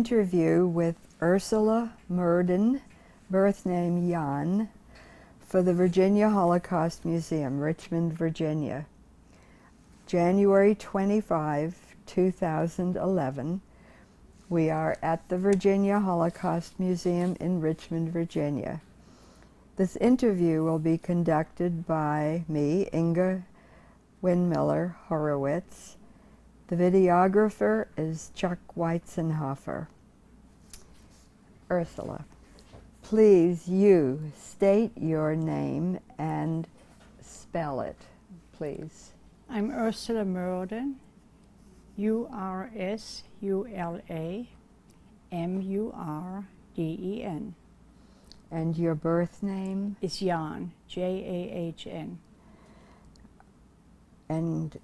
interview with Ursula Murden, birth name Jan, for the Virginia Holocaust Museum, Richmond, Virginia. January 25, 2011. We are at the Virginia Holocaust Museum in Richmond, Virginia. This interview will be conducted by me, Inga Windmiller Horowitz. The videographer is Chuck Weitzenhofer. Ursula, please, you state your name and spell it, please. I'm Ursula Murden, URSULAMURDEN. And your birth name? Is Jan, J-A-H-N. And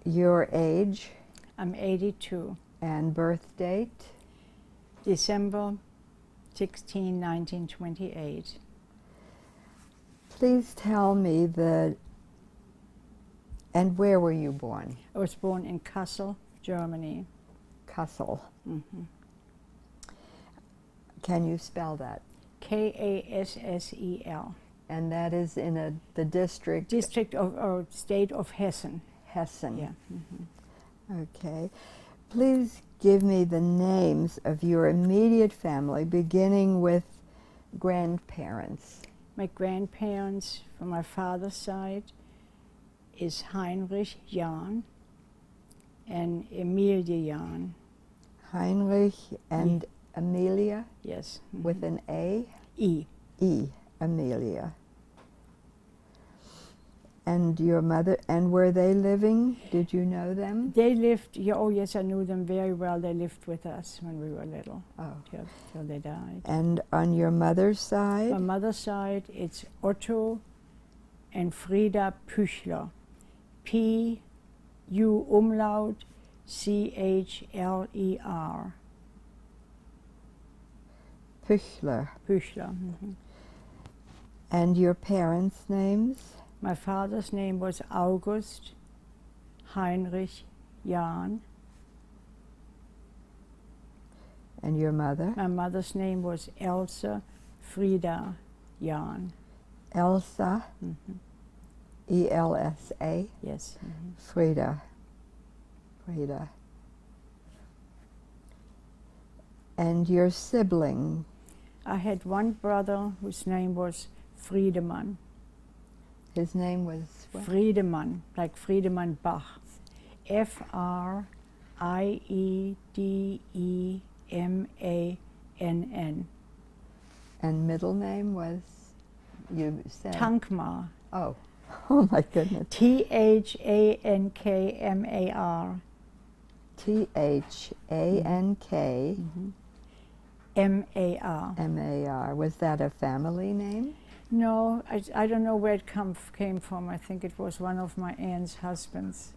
your age? I'm 82. And birth date? December 16, 1928. Please tell me and where were you born? I was born in Kassel, Germany. Kassel. Mm-hmm. Can you spell that? K-A-S-S-E-L. And that is in the district? District or state of Hessen. Hessen. Yeah. Mm-hmm. Okay. Please give me the names of your immediate family, beginning with grandparents. My grandparents from my father's side is Heinrich Jan and Emilie Jan. Heinrich and Amelia? Yes. Mm-hmm. With an A? E. E. Amelia. And your mother, and were they living? Did you know them? They lived, oh yes, I knew them very well. They lived with us when we were little, till they died. And on your mother's side? My mother's side, it's Otto and Frieda Püchler. P-U umlaut C-H-L-E-R. Püchler. Püchler. Mm-hmm. And your parents' names? My father's name was August Heinrich Jan. And your mother? My mother's name was Elsa Frieda Jan. Elsa? Mm-hmm. E-L-S-A? Yes. Mm-hmm. Frieda. Frieda. And your sibling? I had one brother whose name was Friedemann. His name was what? Friedemann, like Friedemann Bach. F-R-I-E-D-E-M-A-N-N. And middle name was, you said? Tankmar. Oh. Oh my goodness. T-H-A-N-K-M-A-R. T-H-A-N-K. Mm-hmm. M-A-R. M-A-R. Was that a family name? No, I don't know where it came from. I think it was one of my aunt's husbands.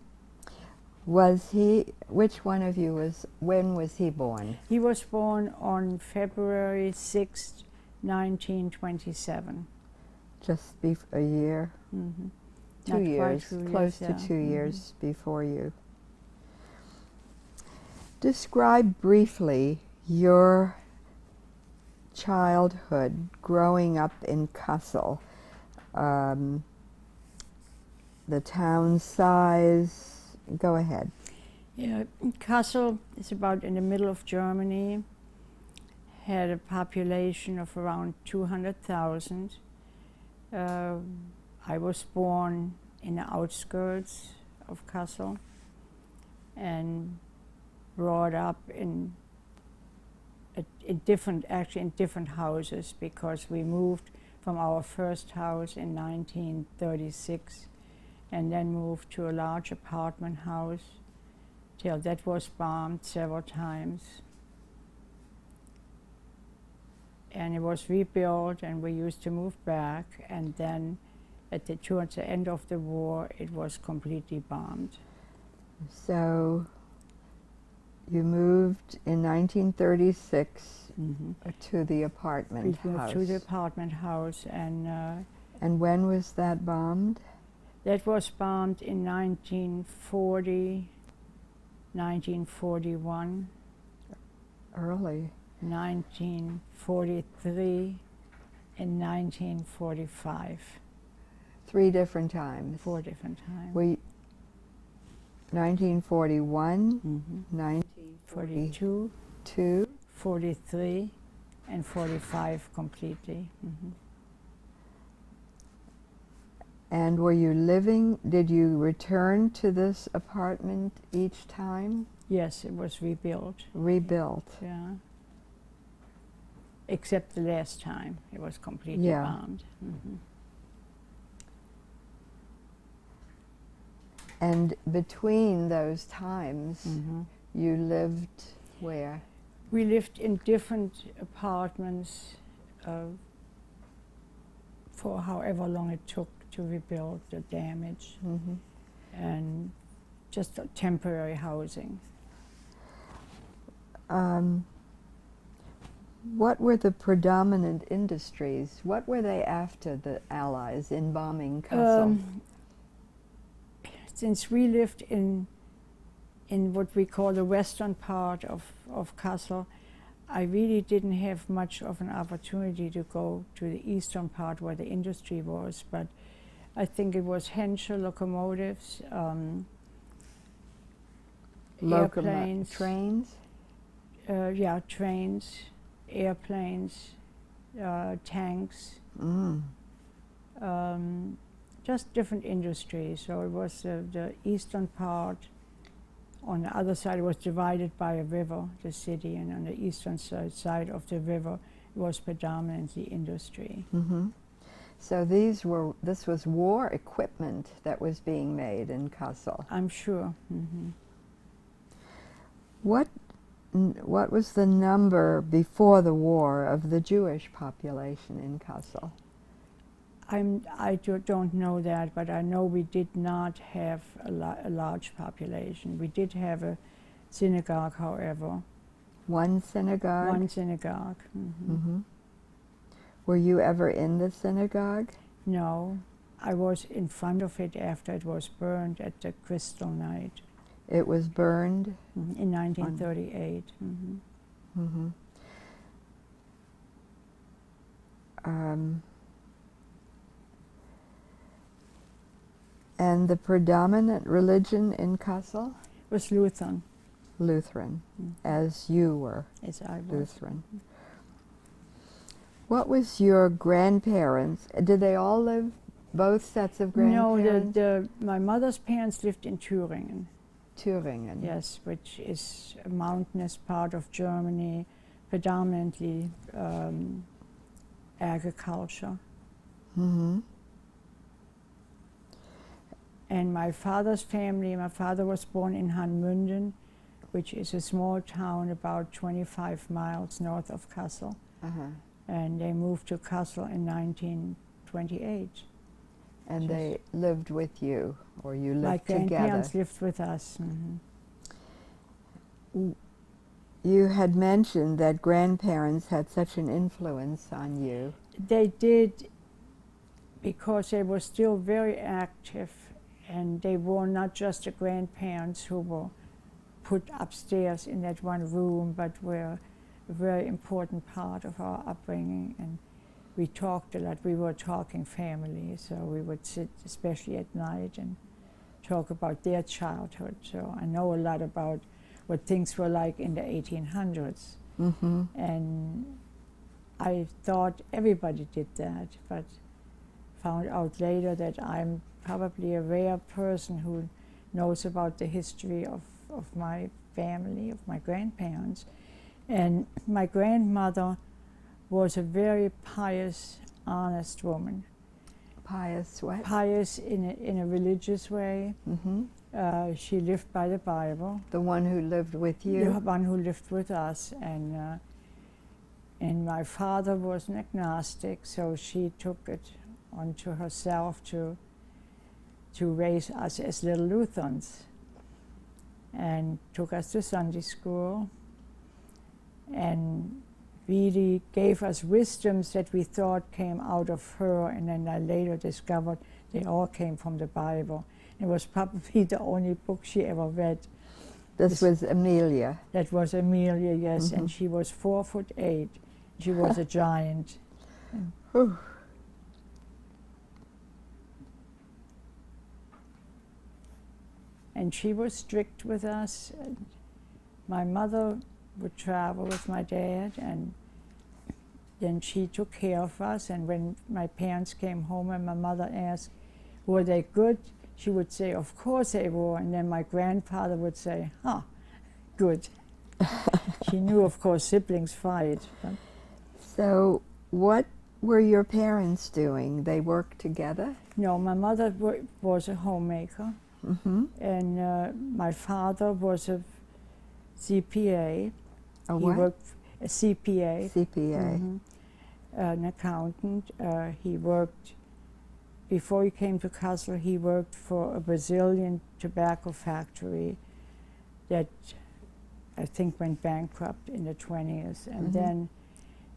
Was he, which one of you when was he born? He was born on February 6th, 1927. Just a year? Mm-hmm. 2 years, close to 2 Mm-hmm. years before you. Describe briefly your childhood growing up in Kassel. The town size, go ahead. Yeah, Kassel is about in the middle of Germany, had a population of around 200,000. I was born in the outskirts of Kassel and brought up in different houses, because we moved from our first house in 1936 and then moved to a large apartment house till that was bombed several times. And it was rebuilt and we used to move back, and then towards the end of the war it was completely bombed. So you moved in 1936 to the apartment house. We moved to the apartment house, and when was that bombed? That was bombed in 1940, 1941. Early. 1943 and 1945. 3 different times. 4 different times. 1941, Mhm. 1942, 42, 43, and 45 completely. Mhm. and were you did you return to this apartment each time? Yes, it was rebuilt. Rebuilt. Yeah. Except the last time, it was completely Yeah. bombed. Mhm. And between those times, Mhm. you lived where? We lived in different apartments for however long it took to rebuild the damage, Mm-hmm. and just temporary housing. What were the predominant industries? What were they after the Allies in bombing Kassel? Since we lived in what we call the western part of Kassel, I really didn't have much of an opportunity to go to the eastern part where the industry was, but I think it was Henschel locomotives, airplanes, Trains? yeah, trains, airplanes, tanks, just different industries. So it was the eastern part. On the other side, it was divided by a river, the city, and on the eastern side of the river, it was predominantly industry. Mm-hmm. So this was war equipment that was being made in Kassel. I'm sure. Mm-hmm. What was the number before the war of the Jewish population in Kassel? I don't know that, but I know we did not have a large population. We did have a synagogue, however. One synagogue? One synagogue. Mm-hmm. Mm-hmm. Were you ever in the synagogue? No, I was in front of it after it was burned at the Crystal Night. It was burned? Mm-hmm. In 1938. Mm-hmm. Mm-hmm. And the predominant religion in Kassel? It was Lutheran. Lutheran, Mm-hmm. as you were As I was. Lutheran. What was your grandparents? Did they all live, both sets of grandparents? No, my mother's parents lived in Thüringen. Thüringen. Yes, which is a mountainous part of Germany, predominantly agriculture. Mm-hmm. And my father's family, my father was born in Murden, which is a small town about 25 miles north of Kassel. Uh-huh. And they moved to Kassel in 1928. And they lived with you, or you lived together? My grandparents lived with us. Mm-hmm. You had mentioned that grandparents had such an influence on you. They did, because they were still very active, and they were not just the grandparents who were put upstairs in that one room, but were a very important part of our upbringing. And we talked a lot. We were talking family, so we would sit, especially at night, and talk about their childhood. So I know a lot about what things were like in the 1800s. Mm-hmm. And I thought everybody did that, but found out later that I'm probably a rare person who knows about the history of my family, of my grandparents. And my grandmother was a very pious, honest woman. Pious what? Pious in a religious way. Mm-hmm. She lived by the Bible. The one who lived with you? The one who lived with us. And my father was an agnostic, so she took it onto herself to raise us as little Lutherans, and took us to Sunday school, and really gave us wisdoms that we thought came out of her, and then I later discovered they all came from the Bible. It was probably the only book she ever read. This was Amelia. That was Amelia, yes, Mhm. and she was 4'8". She was a giant. Whew. And she was strict with us. My mother would travel with my dad, and then she took care of us. And when my parents came home and my mother asked, were they good? She would say, of course they were. And then my grandfather would say, good. She knew, of course, siblings fight. But So, what were your parents doing? They worked together? no, my mother was a homemaker, Mm-hmm. and my father was a CPA. A He what? worked a CPA. CPA. Mhm. An accountant. He worked, before he came to Kassel, he worked for a Brazilian tobacco factory that I think went bankrupt in the 20s. And Mhm. then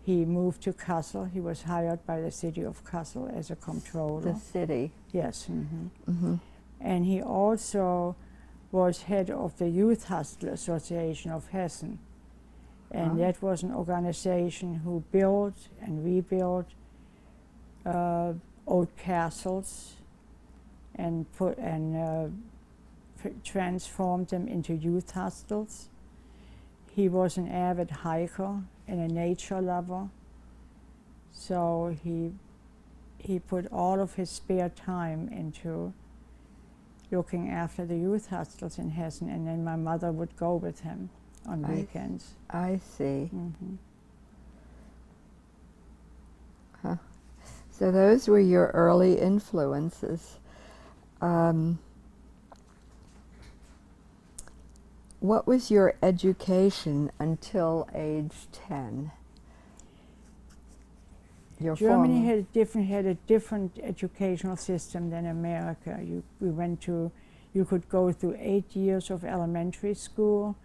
he moved to Kassel. He was hired by the city of Kassel as a controller. The city. Yes. Mhm. Mm-hmm. And he also was head of the Youth Hostel Association of Hessen. And Oh. that was an organization who built and rebuilt old castles and transformed them into youth hostels. He was an avid hiker and a nature lover, so he put all of his spare time into looking after the youth hostels in Hessen, and then my mother would go with him on weekends. I see. Mm-hmm. Huh. So those were your early influences. What was your education until age 10? Your Germany formal- had a different educational system than America. You could go through 8 years of elementary school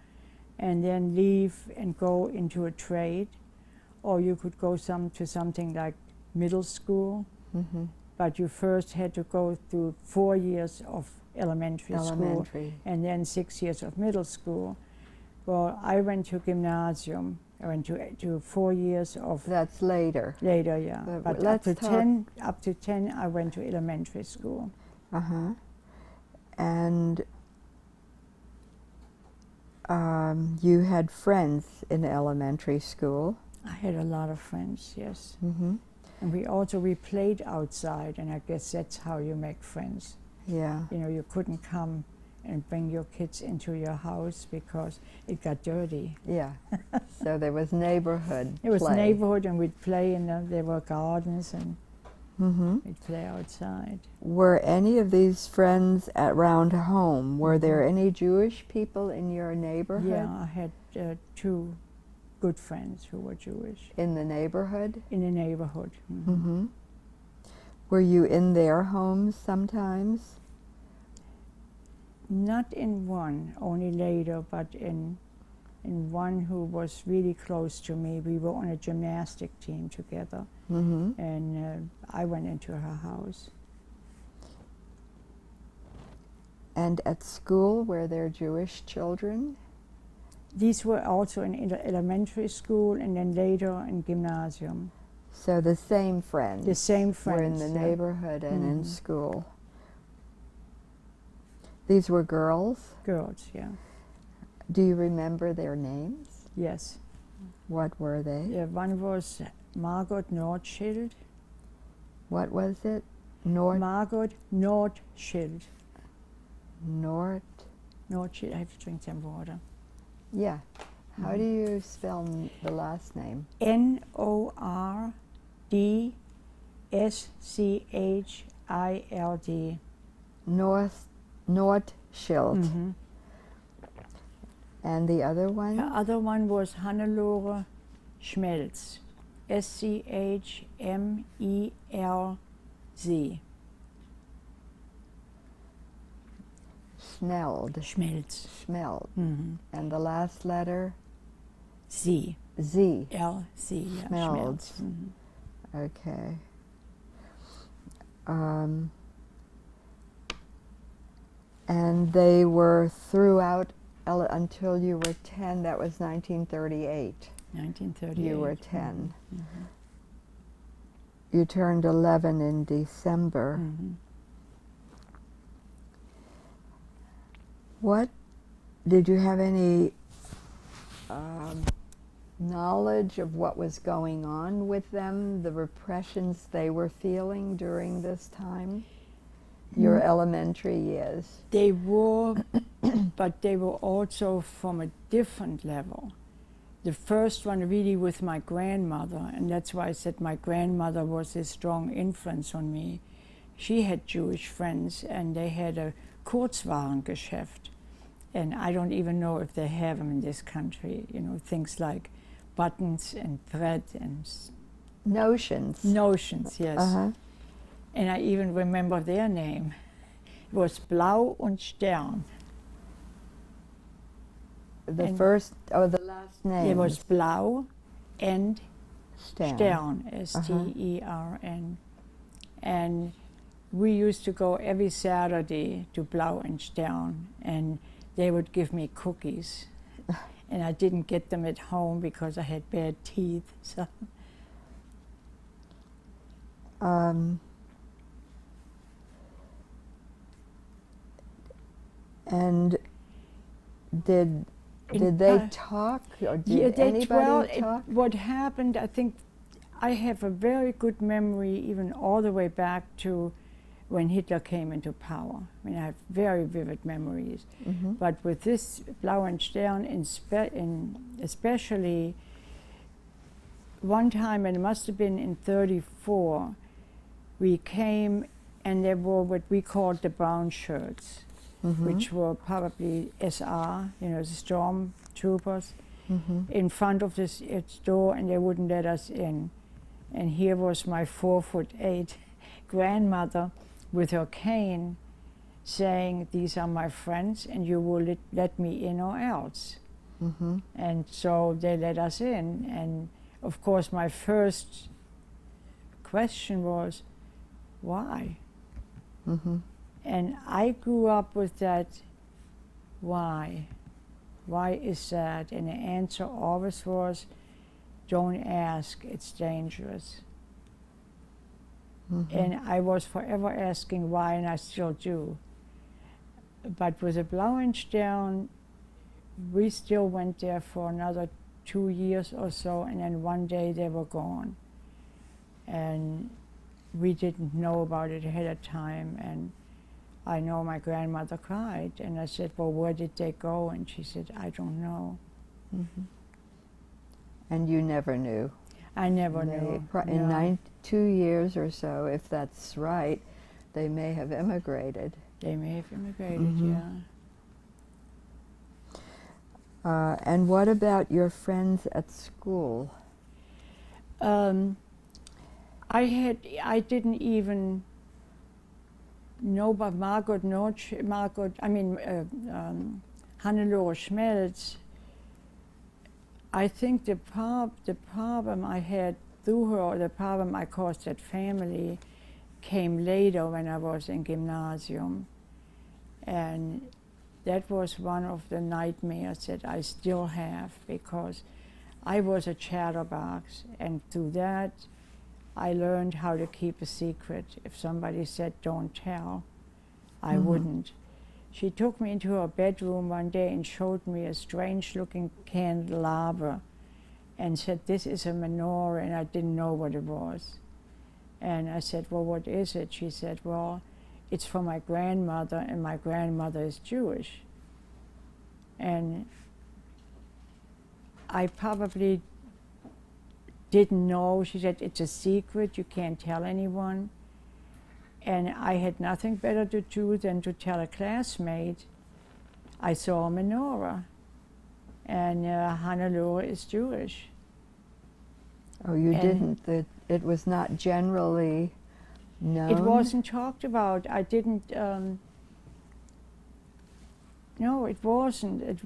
and then leave and go into a trade, or you could go to something like middle school, Mhm. but you first had to go through 4 years of elementary school Elementary. and then 6 years of middle school. Well, I went to gymnasium. I went to 4 years of That's later. later, yeah. But But let's up to talk- 10, I went to elementary school. Uh-huh. And you had friends in elementary school. I had a lot of friends, yes. Mm-hmm. And we played outside, and I guess that's how you make friends. Yeah. You know, you couldn't come and bring your kids into your house because it got dirty. Yeah. So there was neighborhood It was play. neighborhood, and we'd play, and there were gardens, and Mm-hmm. we'd play outside. Were any of these friends around home? Were there any Jewish people in your neighborhood? Yeah, I had 2 good friends who were Jewish In the neighborhood? in the neighborhood. Mhm. Mm-hmm. Were you in their homes sometimes? Not in one, only later, but in one who was really close to me. We were on a gymnastic team together, Mm-hmm. and I went into her house. And at school, were there Jewish children? These were also in elementary school, and then later in gymnasium. So the same friends. The same were in friends, the yeah. neighborhood and in Mhm. school. These were girls. Girls, yeah. Do you remember their names? Yes. What were they? Yeah, one was Margot Nordschild. What was it? Margot Nordschild. Nort. Nordschild. I have to drink some water. Yeah. How Mhm. do you spell the last name? Nordschchild. Nortschild. Mm-hmm. And the other one? The other one was Hannelore Schmelz. Schmelz. Schneld. Schmelz. Schmeld. Mm-hmm. And the last letter? Z. Z. L-C. Yeah, Schmelz. Mhm. Okay. And they were throughout until you were 10. That was 1938. 1938. You were 10. Mm-hmm. You turned 11 in December. Mm-hmm. What did you have any knowledge of what was going on with them, the repressions they were feeling during this time? Your elementary years. They were, but they were also from a different level. The first one really with my grandmother, and that's why I said my grandmother was a strong influence on me. She had Jewish friends, and they had a Kurzwarengeschäft. And I don't even know if they have them in this country, you know, things like buttons and thread and Notions. notions, yes. Uh-huh. And I even remember their name. It was Blau und Stern. The And first, or the last name. It was Blau and Stern. Stern, S-T-E-R-N. And we used to go every Saturday to Blau und Stern, and they would give me cookies. And I didn't get them at home because I had bad teeth. So. And did they talk, or did anybody talk? What happened, I think I have a very good memory, even all the way back to when Hitler came into power. I mean, I have very vivid memories. Mm-hmm. But with this Blau und Stern, especially one time, and it must have been in '34, we came and there were what we called the brown shirts, Mm-hmm. which were probably SR, you know, the storm troopers, Mm-hmm. in front of this door, and they wouldn't let us in. And here was my 4'8" grandmother with her cane saying, "These are my friends, and you will let me in or else." Mm-hmm. And so they let us in. And of course, my first question was, why? Mm-hmm. And I grew up with that, why? Why is that? And the answer always was, don't ask, it's dangerous. Mm-hmm. And I was forever asking why, and I still do. But with the Blau und Stern, we still went there for another 2 years or so, and then one day they were gone. And we didn't know about it ahead of time, and I know my grandmother cried, and I said, well, where did they go? And she said, I don't know. Mm-hmm. And you never knew? I never knew. In 2 years or so, if that's right, they may have emigrated. They may have immigrated, Mm-hmm. yeah. And what about your friends at school? I didn't even know about Hannelore Schmelz. I think the problem I had through her, or the problem I caused that family, came later when I was in gymnasium. And that was one of the nightmares that I still have, because I was a chatterbox, and through that I learned how to keep a secret. If somebody said don't tell, I Mm-hmm. wouldn't. She took me into her bedroom one day and showed me a strange looking candelabra and said, this is a menorah, and I didn't know what it was. And I said, well, what is it? She said, well, it's for my grandmother, and my grandmother is Jewish. And I probably didn't know. She said, it's a secret, you can't tell anyone. And I had nothing better to do than to tell a classmate I saw a menorah, and Hannelore is Jewish. Oh, you And didn't? It was not generally known? It wasn't talked about. I didn't, no, it wasn't.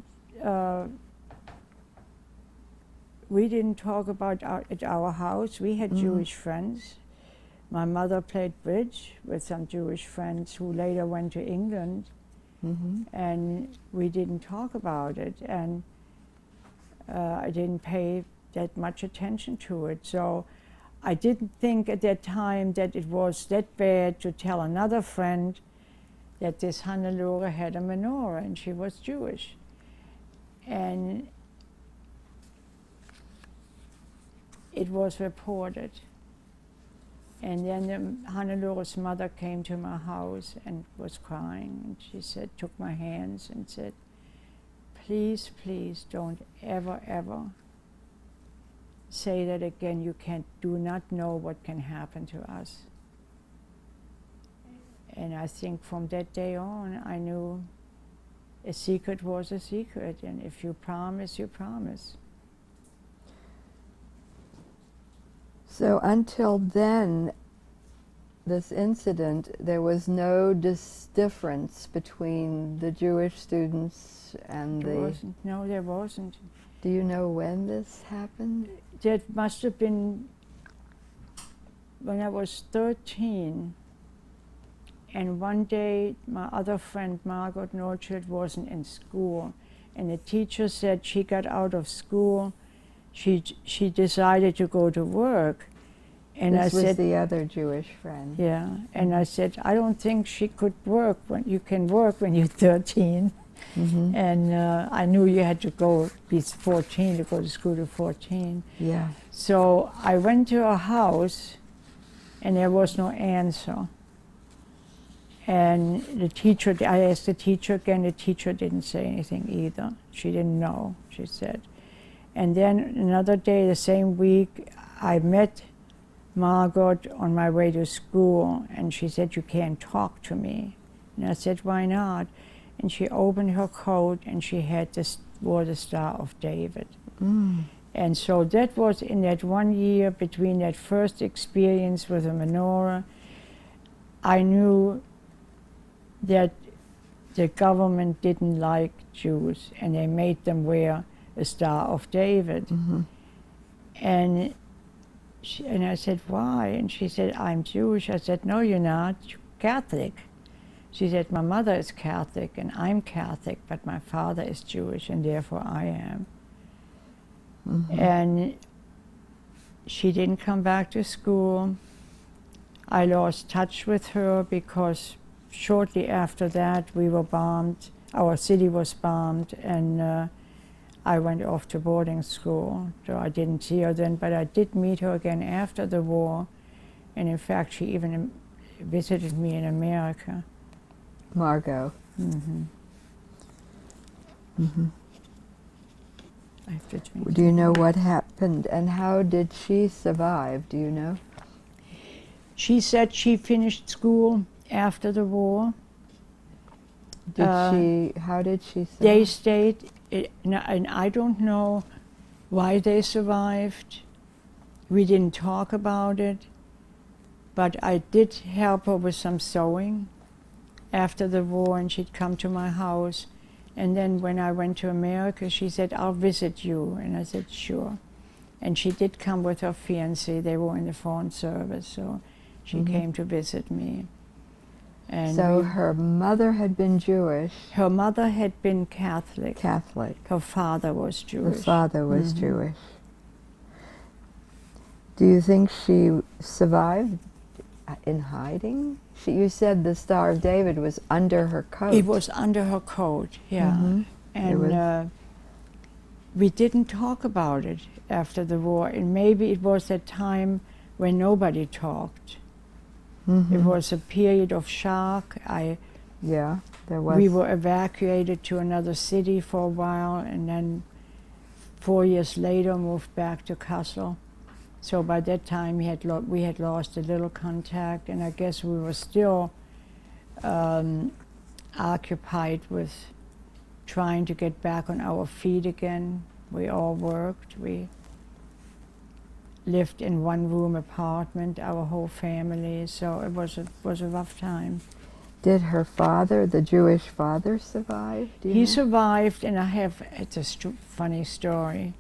We didn't talk about at our house. We had Mhm. Jewish friends. My mother played bridge with some Jewish friends who later went to England. and we didn't talk about it, and I didn't pay that much attention to it. So I didn't think at that time that it was that bad to tell another friend that this Hannelore had a menorah and she was Jewish. And it was reported. And then Hannelore's mother came to my house and was crying, and she said, took my hands and said, please, please don't ever, ever say that again. You do not know what can happen to us. And I think from that day on, I knew a secret was a secret, and if you promise, you promise. So until then, this incident, there was no difference between the Jewish students and No, there wasn't. Do you know when this happened? That must have been when I was 13. And one day, my other friend, Margot Nordschuld, wasn't in school. And the teacher said she got out of school. She decided to go to work. And this I was said, the other Jewish friend. Yeah, and I said, I don't think she could work. You can work when you're 13. And I knew you had to go be 14 to go to school to 14. Yeah. So I went to her house, and there was no answer. And I asked the teacher again. The teacher didn't say anything either. She didn't know, she said. And then another day, the same week, I met Margot on my way to school, and she said, you can't talk to me. And I said, why not? And she opened her coat, and she wore the Star of David. And so that was in that 1 year between that first experience with the menorah. I knew that the government didn't like Jews, and they made them wear a Star of David. And I said, why? And she said, I'm Jewish. I said, no, you're not. You're Catholic. She said, my mother is Catholic, and I'm Catholic, but my father is Jewish, and therefore I am. And she didn't come back to school. I lost touch with her because shortly after that, we were bombed. Our city was bombed, and I went off to boarding school. So I didn't see her then, but I did meet her again after the war. And in fact, she even visited me in America. Margot. I have to drink. Do you know what happened, and how did she survive? Do you know? She said she finished school after the war. How did she survive? They stayed, and I don't know why they survived. We didn't talk about it, but I did help her with some sewing after the war, and she'd come to my house. And then when I went to America, she said, I'll visit you. And I said, sure. And she did come with her fiancé. They were in the Foreign Service, so she came to visit me. And so her mother had been Jewish. Her mother had been Catholic. Catholic. Her father was Jewish. Her father was Jewish. Do you think she survived in hiding? You said the Star of David was under her coat. It was under her coat, yeah. And we didn't talk about it after the war. And maybe it was that time when nobody talked. It was a period of shock. Yeah, there was. We were evacuated to another city for a while, and then 4 years later moved back to Kassel. So by that time we had lost a little contact, and I guess we were still occupied with trying to get back on our feet again. We all worked. We lived in one-room apartment, our whole family, so it was a rough time. Did her father, the Jewish father, survive? He survived, and it's a funny story.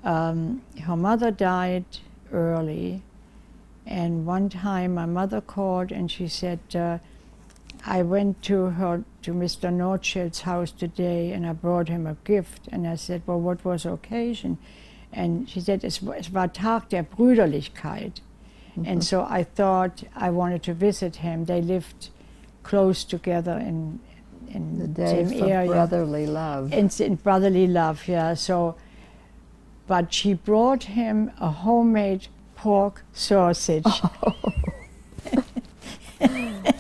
Her mother died early, and one time my mother called and she said, I went to her to Mr. Nordschild's house today and I brought him a gift. And I said, well, what was the occasion? And she said, es war Tag der Brüderlichkeit. And so I thought I wanted to visit him. They lived close together in The the day same for area. brotherly love. In brotherly love, yeah. So, but she brought him a homemade pork sausage.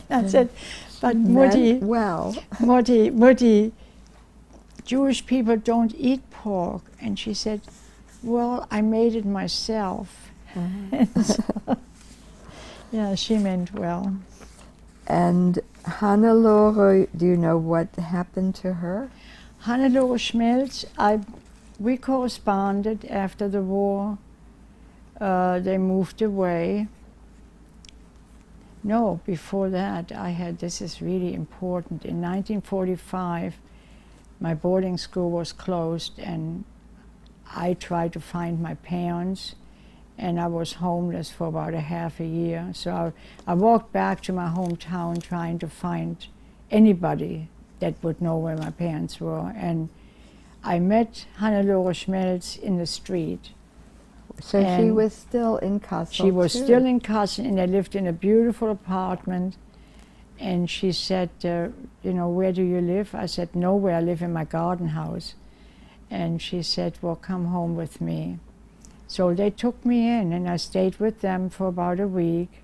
I said, but Mutti, Well, Mutti, Jewish people don't eat pork. And she said, well, I made it myself. So, yeah, she meant well. and Hannelore, do you know what happened to her? Hannelore Schmelz, we corresponded after the war. They moved away. No, before that, this is really important. In 1945, my boarding school was closed and I tried to find my parents, and I was homeless for about a half a year. So I walked back to my hometown trying to find anybody that would know where my parents were. And I met Hannelore Schmelz in the street. So she And was still in Kassel. She was too. still in Kassel, and I lived in a beautiful apartment. And she said, you know, where do you live? I said, nowhere, I live in my garden house. And she said, well, come home with me. So they took me in, and I stayed with them for about a week.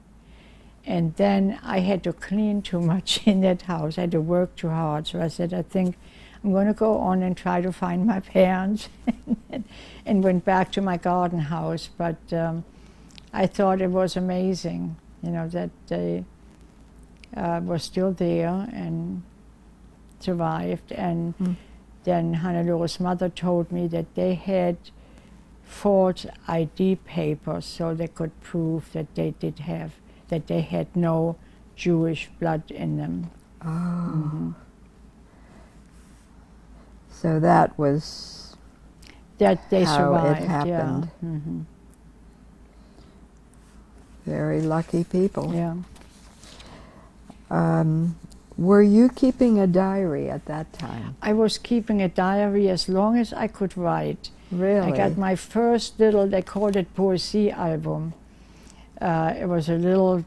And then I had to clean too much in that house. I had to work too hard. So I said, I think I'm going to go on and try to find my parents. And went back to my garden house. But I thought it was amazing, you know, that they were still there and survived. And then Hannelore's mother told me that they had false ID papers, so they could prove that they had no Jewish blood in them. Oh. So that was That they how survived. it happened. Yeah. Very lucky people. Yeah. Were you keeping a diary at that time? I was keeping a diary as long as I could write. Really? I got my first little, they called it Poesie album. It was a little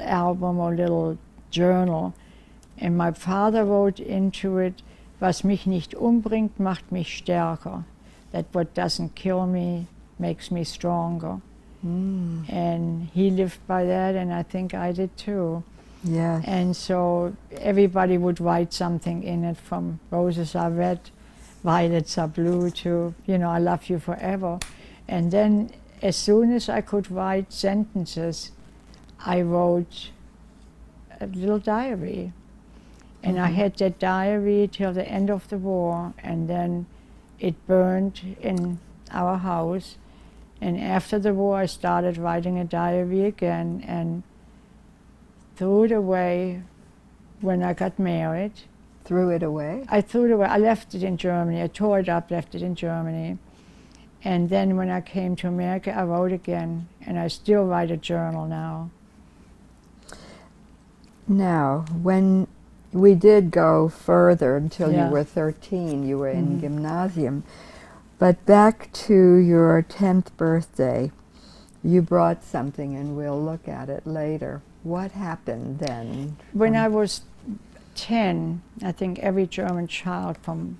album or little journal. And my father wrote into it, was mich nicht umbringt, macht mich stärker. That what doesn't kill me makes me stronger. And he lived by that, and I think I did too. Yes. And so everybody would write something in it, from roses are red, violets are blue, to, you know, I love you forever. And then as soon as I could write sentences, I wrote a little diary. And I had that diary till the end of the war, and then it burned in our house. And after the war, I started writing a diary again and threw it away when I got married. Threw it away? I threw it away. I left it in Germany. I tore it up, left it in Germany. And then when I came to America, I wrote again, and I still write a journal now. Now, when we did go further until Yeah. you were 13, you were in gymnasium, but back to your 10th birthday, you brought something, and we'll look at it later. What happened then? When I was 10, I think every German child, from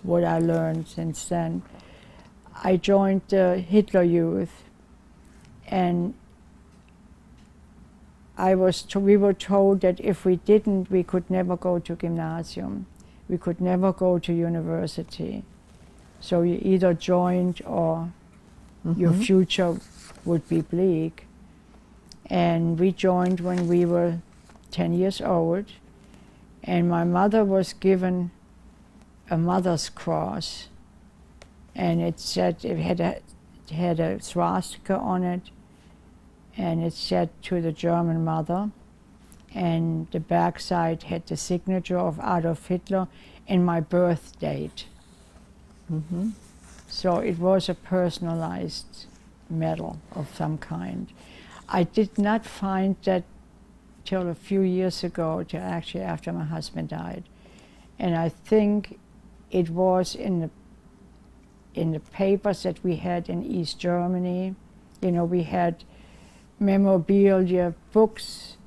what I learned since then, I joined the Hitler Youth, and we were told that if we didn't, we could never go to gymnasium. We could never go to university. So you either joined or your future would be bleak. And we joined when we were 10 years old. And my mother was given a mother's cross. And it said, it had a swastika on it. And it said, to the German mother. And the backside had the signature of Adolf Hitler and my birth date. So it was a personalized medal of some kind. I did not find that till a few years ago, till actually after my husband died. And I think it was in the papers that we had in East Germany. You know, we had memorabilia, books,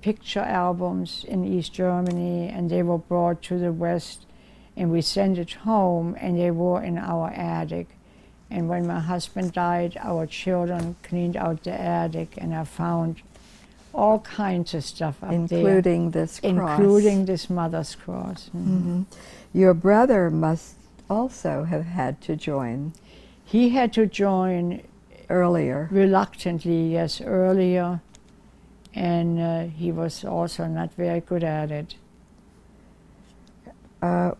picture albums in East Germany, and they were brought to the West, and we sent it home, and they were in our attic. And when my husband died, our children cleaned out the attic, and I found all kinds of stuff up including there. this cross. Including this Mother's Cross. Your brother must also have had to join. He had to join earlier. Reluctantly, yes, earlier. And he was also not very good at it.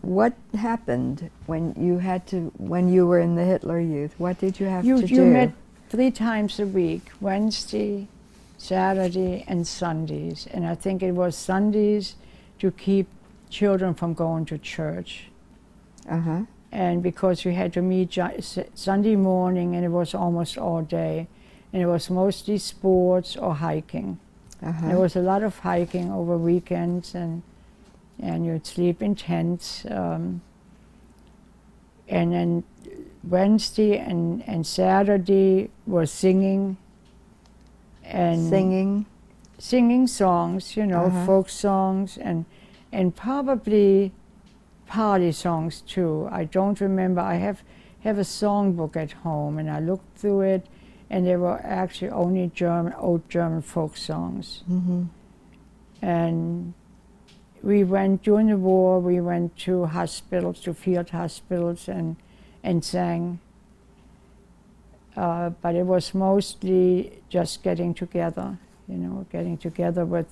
What happened when you were in the Hitler Youth? What did you have to do? You met 3 times a week, Wednesday, Saturday, and Sundays. And I think it was Sundays to keep children from going to church. And because we had to meet Sunday morning, and it was almost all day. And it was mostly sports or hiking. There was a lot of hiking over weekends, and you'd sleep in tents. And then Wednesday and Saturday was singing. And singing songs, you know, folk songs, and probably party songs too. I don't remember. I have a songbook at home, and I looked through it, and they were actually only old German folk songs. And we went, during the war, we went to hospitals, to field hospitals, and sang. But it was mostly just getting together, you know, getting together with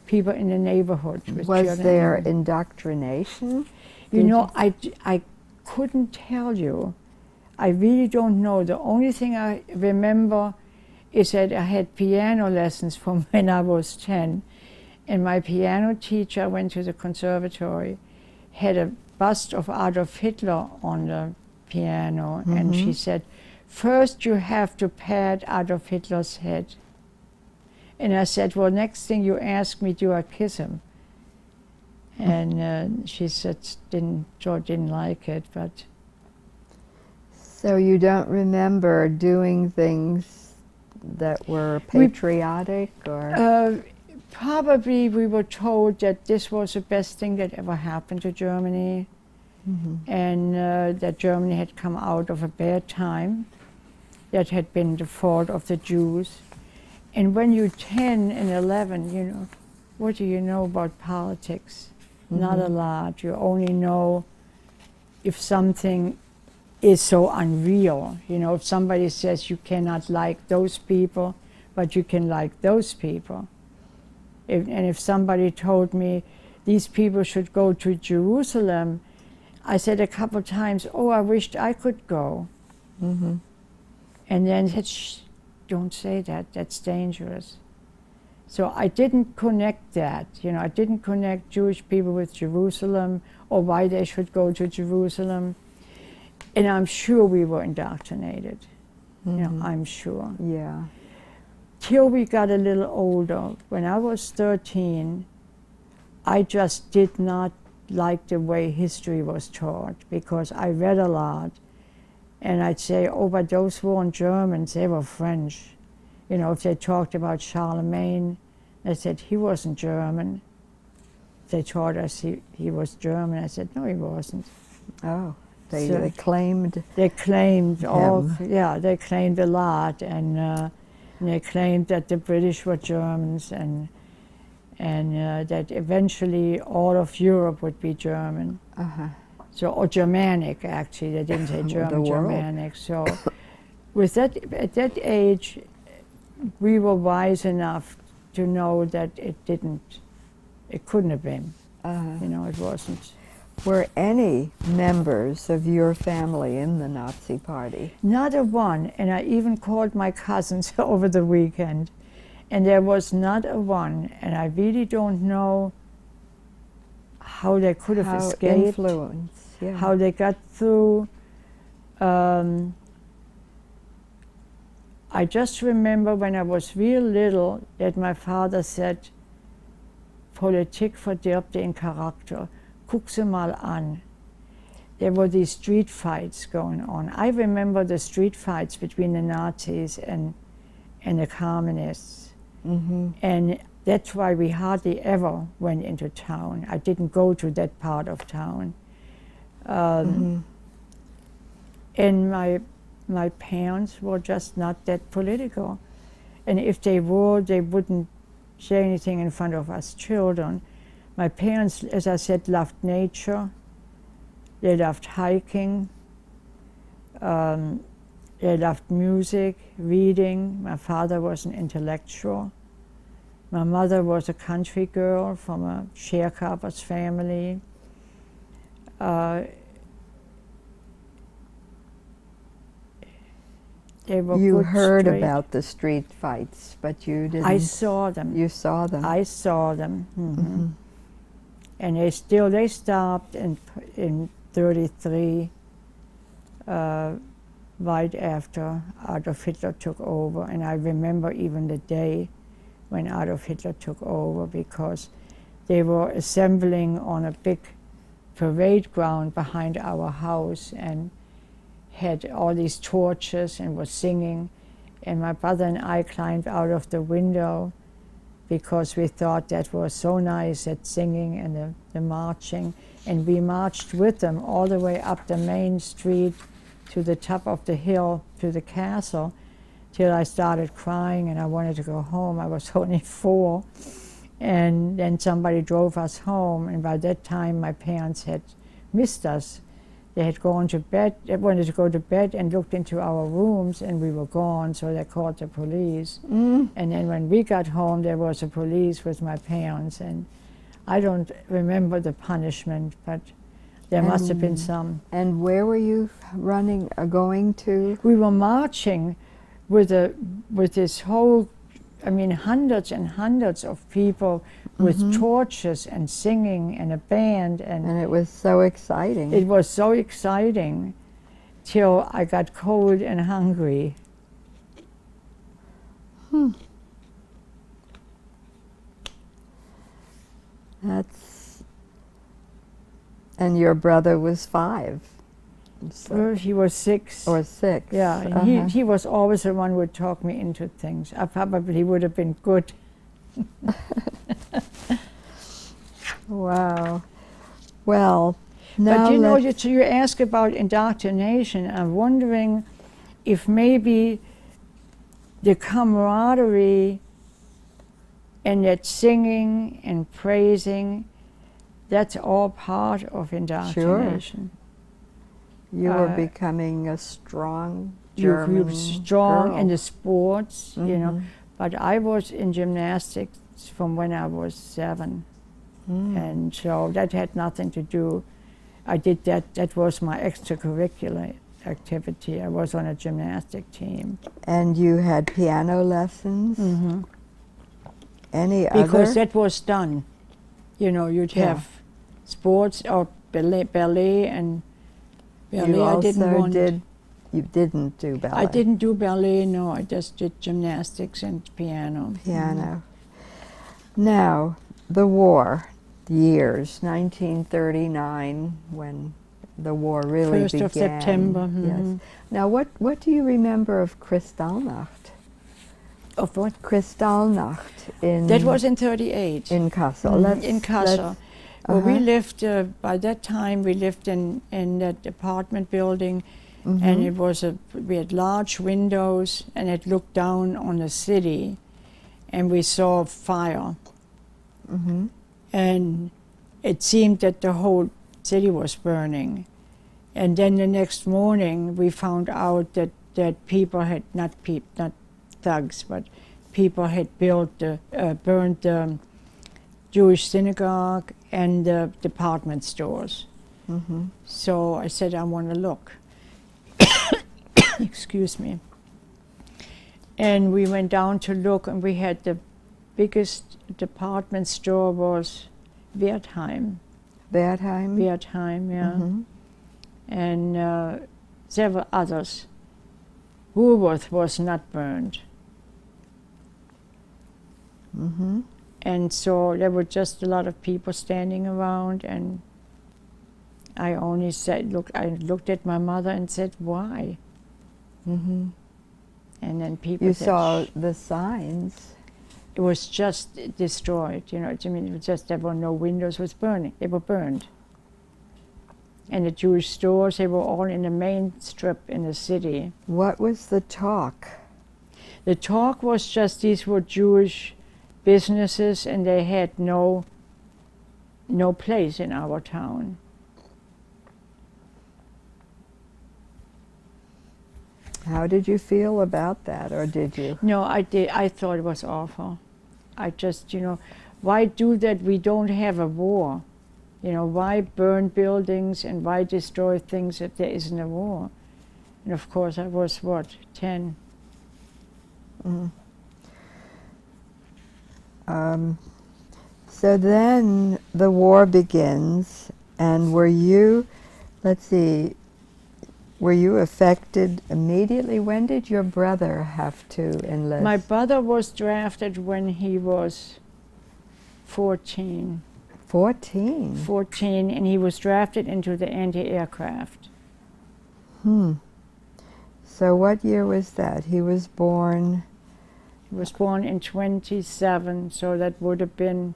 people in the neighborhood. Was there indoctrination? You know, I couldn't tell you. I really don't know. The only thing I remember is that I had piano lessons from when I was 10. And my piano teacher, went to the conservatory, had a bust of Adolf Hitler on the piano. And she said, first you have to pat Adolf Hitler's head. And I said, well, next thing you ask me, do I kiss him? And she said, didn't like it, but. So you don't remember doing things that were patriotic, or? Probably we were told that this was the best thing that ever happened to Germany, and that Germany had come out of a bad time that had been the fault of the Jews. And when you're 10 and 11, you know, what do you know about politics? Not a lot. You only know if something is so unreal. You know, if somebody says you cannot like those people, but you can like those people. And if somebody told me these people should go to Jerusalem, I said a couple times, oh, I wished I could go. And then said, shh, don't say that, that's dangerous. So I didn't connect that, you know, I didn't connect Jewish people with Jerusalem or why they should go to Jerusalem. And I'm sure we were indoctrinated, you know, I'm sure. Yeah. Till we got a little older. When I was 13, I just did not like the way history was taught, because I read a lot. And I'd say, oh, but those weren't Germans, they were French. You know, if they talked about Charlemagne, I said, he wasn't German. They taught us he was German. I said, no, he wasn't. Oh, they claimed. They claimed all, him. yeah, they claimed a lot, and they claimed that the British were Germans, and that eventually all of Europe would be German. So, or Germanic, actually. They didn't say German, Germanic. So, with that, at that age, we were wise enough to know that it couldn't have been. You know, it wasn't. Were any members of your family in the Nazi Party? Not a one, and I even called my cousins over the weekend, and there was not a one, and I really don't know how they could have escaped. Influence, yeah. How they got through. I just remember when I was real little that my father said, Politik verdirbt den Charakter. Guck sie mal an. There were these street fights going on. I remember the street fights between the Nazis and the communists. Mm-hmm. And that's why we hardly ever went into town. I didn't go to that part of town. And my parents were just not that political. And if they were, they wouldn't say anything in front of us children. My parents, as I said, loved nature. They loved hiking. They loved music, reading. My father was an intellectual. My mother was a country girl from a sharecropper's family. They were You good, heard straight. about the street fights, but you didn't. I saw them. You saw them. I saw them. Mm-hmm. And they stopped in 1933, right after Adolf Hitler took over. And I remember even the day when Adolf Hitler took over, because they were assembling on a big parade ground behind our house and had all these torches and was singing. And my brother and I climbed out of the window because we thought that was so nice, that singing and the marching. And we marched with them all the way up the main street to the top of the hill to the castle, till I started crying and I wanted to go home. I was only 4. And then somebody drove us home, and by that time my parents had missed us. They had gone to bed, they wanted to go to bed, and looked into our rooms, and we were gone, so they called the police. And then when we got home, there was a police with my parents, and I don't remember the punishment, but there must have been some. And where were you going to? We were marching with this whole, I mean, hundreds and hundreds of people with torches and singing and a band. And it was so exciting. It was so exciting till I got cold and hungry. And your brother was 5. So. Well, he was 6. Or 6. Yeah, and he was always the one who would talk me into things. I probably would have been good. Wow. Well, now but you know, you ask about indoctrination. I'm wondering if maybe the camaraderie and that singing and praising, that's all part of indoctrination. Sure. You were becoming a strong German strong girl. in the sports, you know. But I was in gymnastics from when I was 7. And so that had nothing to do. I did that was my extracurricular activity. I was on a gymnastic team. And you had piano lessons? Any other? Because that was done. You know, you'd have sports or ballet and ballet. You I didn't want. You didn't do ballet? I didn't do ballet, no. I just did gymnastics and piano. Piano. Now, the war, the years, 1939, when the war really began. 1st of September. Yes. Now, what do you remember of Kristallnacht? Of what? Kristallnacht in... That was in 1938. In Kassel. In Kassel. Well, we lived, by that time, we lived in that apartment building, and it was we had large windows, and it looked down on the city, and we saw fire. And it seemed that the whole city was burning. And then the next morning, we found out that people had, not thugs, but people had burned the Jewish synagogue and the department stores. So I said, I want to look. Excuse me. And we went down to look, and we had the biggest department store was Wertheim. Wertheim? Wertheim, yeah. And several others. Woolworth was not burned. Mm-hmm. And so there were just a lot of people standing around, and I only said, I looked at my mother and said, why? Mm-hmm. And then people You said, saw the signs. it was just destroyed, you know. I mean, it was just, there were no windows, it was burning. They were burned. And the Jewish stores, they were all in the main strip in the city. What was the talk? The talk was just these were Jewish businesses, and they had no place in our town. How did you feel about that, or did you? No, I did. I thought it was awful. I just, you know, why do that? We don't have a war. You know, why burn buildings and why destroy things if there isn't a war? And of course, I was, what, 10? Mm. So then the war begins, and were you, let's see, were you affected immediately? When did your brother have to enlist? My brother was drafted when he was 14. 14? 14, and he was drafted into the anti-aircraft. So what year was that? He was born? He was born in 27, so that would have been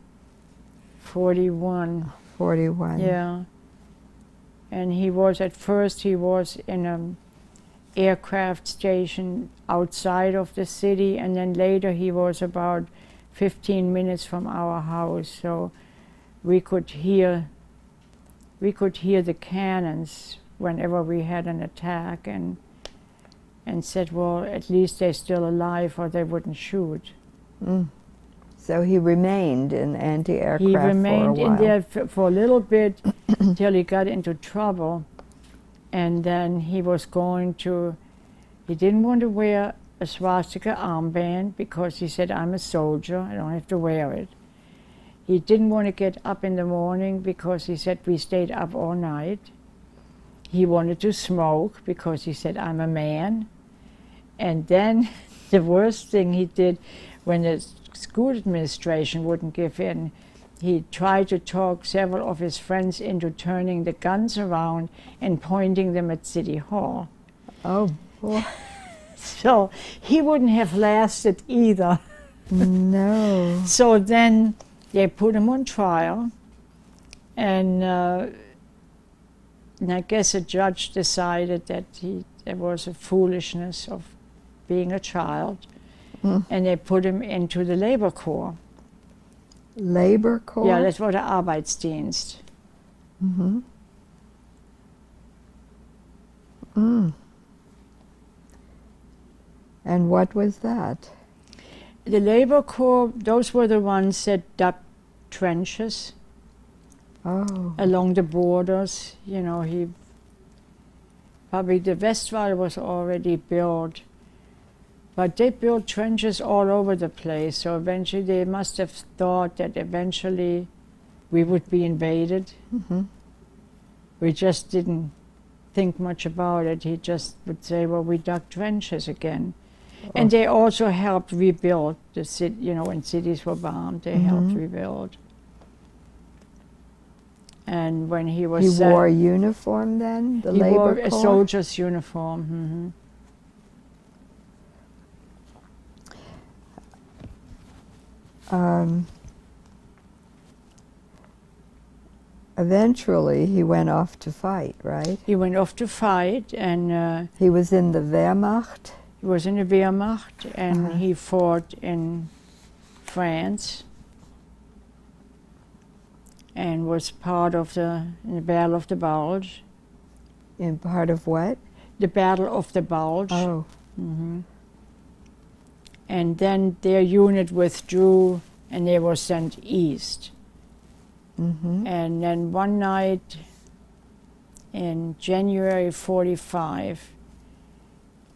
41. 41. Yeah. And he was, at first, he was in an aircraft station outside of the city, and then later he was about 15 minutes from our house, so we could hear the cannons whenever we had an attack, and said, well, at least they're still alive or they wouldn't shoot. Mm. So he remained in anti-aircraft He remained for a while. in there for a little bit until he got into trouble, and then he was going to, he didn't want to wear a swastika armband because he said, I'm a soldier, I don't have to wear it. He didn't want to get up in the morning because he said, we stayed up all night. He wanted to smoke because he said, I'm a man. And then the worst thing he did, when the school administration wouldn't give in, he tried to talk several of his friends into turning the guns around and pointing them at City Hall. Oh, boy. So he wouldn't have lasted either. No. So then they put him on trial, and I guess a judge decided that there was a foolishness of being a child, and they put him into the labor corps. Labor Corps? Yeah, that's what the Arbeitsdienst. Mm-hmm. Mm. And what was that? The labor corps, those were the ones that dug trenches along the borders. You know, probably the Westwall was already built, but they built trenches all over the place. So eventually they must have thought that eventually we would be invaded. Mm-hmm. We just didn't think much about it. He just would say, well, we dug trenches again. And they also helped rebuild the city, you know, when cities were bombed, they helped rebuild. And when he was He wore a uniform then, the he Labor wore Corps? a soldier's uniform. Eventually he went off to fight, right? He went off to fight, and He was in the Wehrmacht? he was in the Wehrmacht, and he fought in France, and was part of in the Battle of the Bulge. In part of what? The Battle of the Bulge. Oh. And then their unit withdrew, and they were sent east. And then one night in January 45,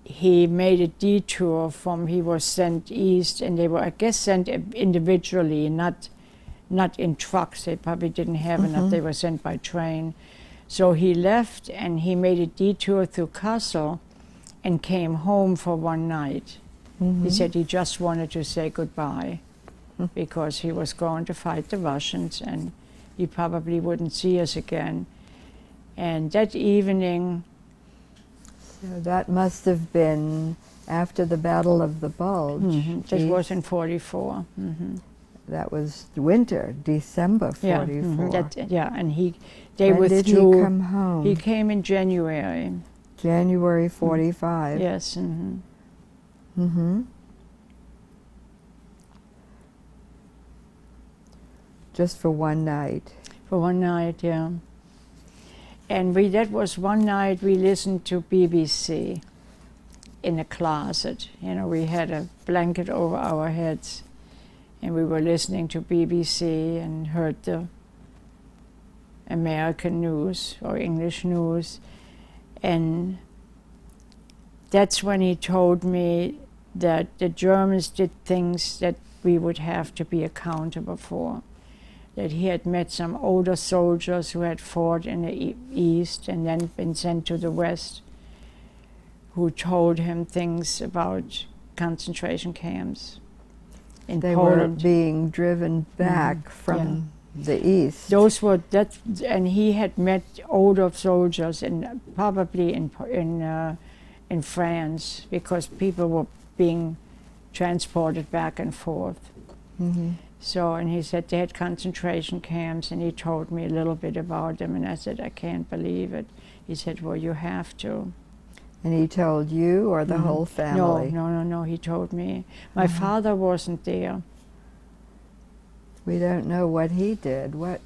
he made a detour he was sent east, and they were, I guess, sent individually, not in trucks. They probably didn't have enough. They were sent by train. So he left, and he made a detour through Kassel, and came home for one night. Mhm. He said he just wanted to say goodbye because he was going to fight the Russians and he probably wouldn't see us again. And that evening, So that must have been after the Battle of the Bulge. that was in 44. That was winter, December 44. And they When did he withdrew. come home? He came in January. January 45. Yes. Mm-hmm. Just for one night. For one night, yeah. And that was one night we listened to BBC in a closet. You know, we had a blanket over our heads and we were listening to BBC and heard the American news or English news. And that's when he told me that the Germans did things that we would have to be accountable for. That he had met some older soldiers who had fought in the East and then been sent to the West, who told him things about concentration camps in They Poland. were being driven back from the East. Those were and he had met older soldiers, and probably in France, because people were being transported back and forth. Mm-hmm. So, and he said they had concentration camps, and he told me a little bit about them, and I said, I can't believe it. He said, well, you have to. And he told you or the whole family? No, he told me. My father wasn't there. We don't know what he did. What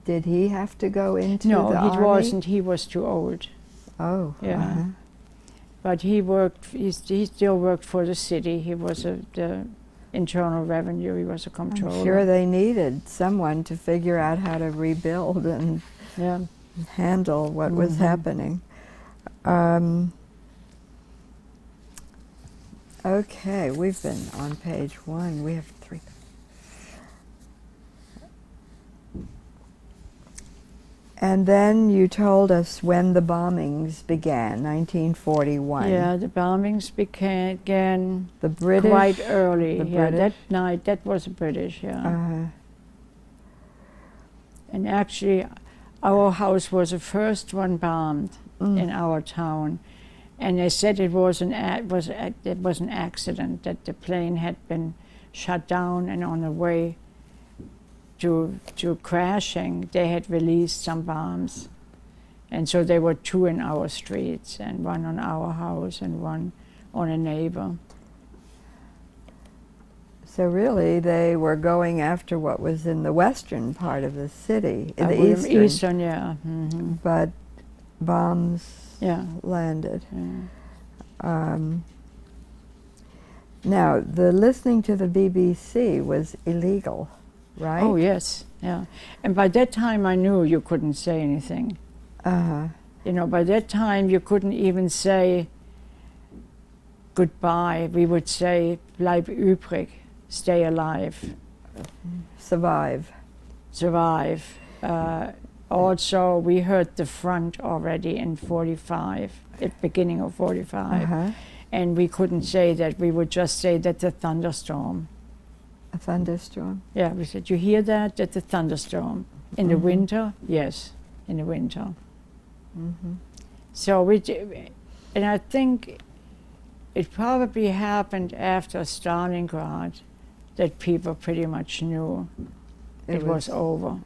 did he have to go into No, the he army? wasn't. He was too old. Oh, Yeah. But he still worked for the city. He was the Internal Revenue. He was a comptroller. I'm sure they needed someone to figure out how to rebuild and handle what was happening. Okay, we've been on page 1. We have 3. And then you told us when the bombings began, 1941. Yeah, the bombings began The British, quite early. the Yeah, that British? night, that was British, yeah. Uh-huh. And actually, our house was the first one bombed in our town. And they said it was an accident, that the plane had been shut down, and on the way to crashing, they had released some bombs. And so there were 2 in our streets, and 1 on our house and 1 on a neighbor. So really, they were going after what was in the western part of the city, in the Eastern, yeah. But bombs landed. Yeah. Now, the listening to the BBC was illegal, right? Oh, yes, yeah. And by that time, I knew you couldn't say anything. Uh-huh. You know, by that time, you couldn't even say goodbye. We would say, bleib übrig, stay alive. Survive. Survive. Also, we heard the front already in 45, at beginning of 45. Uh-huh. And we couldn't say that. We would just say that the thunderstorm. A thunderstorm. Yeah, we said, you hear that? That's a thunderstorm. In the winter? Yes, in the winter. So and I think it probably happened after Stalingrad that people pretty much knew it was over.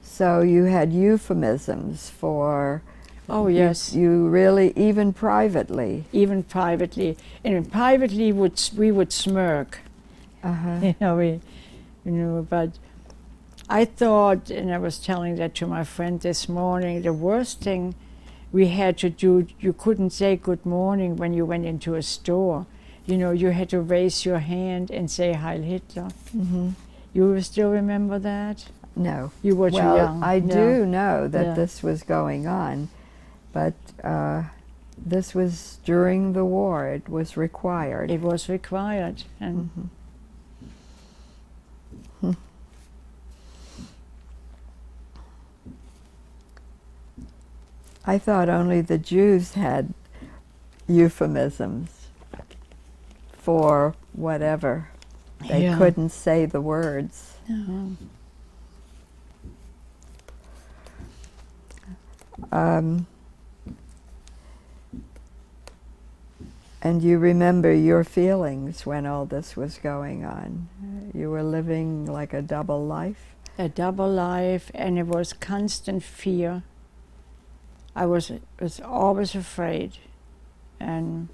So you had euphemisms for... Oh, yes. You really, even privately. Even privately. And privately, we would smirk. Uh-huh. But I thought, and I was telling that to my friend this morning, the worst thing we had to do, you couldn't say good morning when you went into a store. You know, you had to raise your hand and say Heil Hitler. You still remember that? No. You were too young. I do know that this was going on, but this was during the war. It was required. It was required. And I thought only the Jews had euphemisms for whatever. They Yeah. couldn't say the words. No. And you remember your feelings when all this was going on. You were living like a double life. A double life, and it was constant fear. I was always afraid, and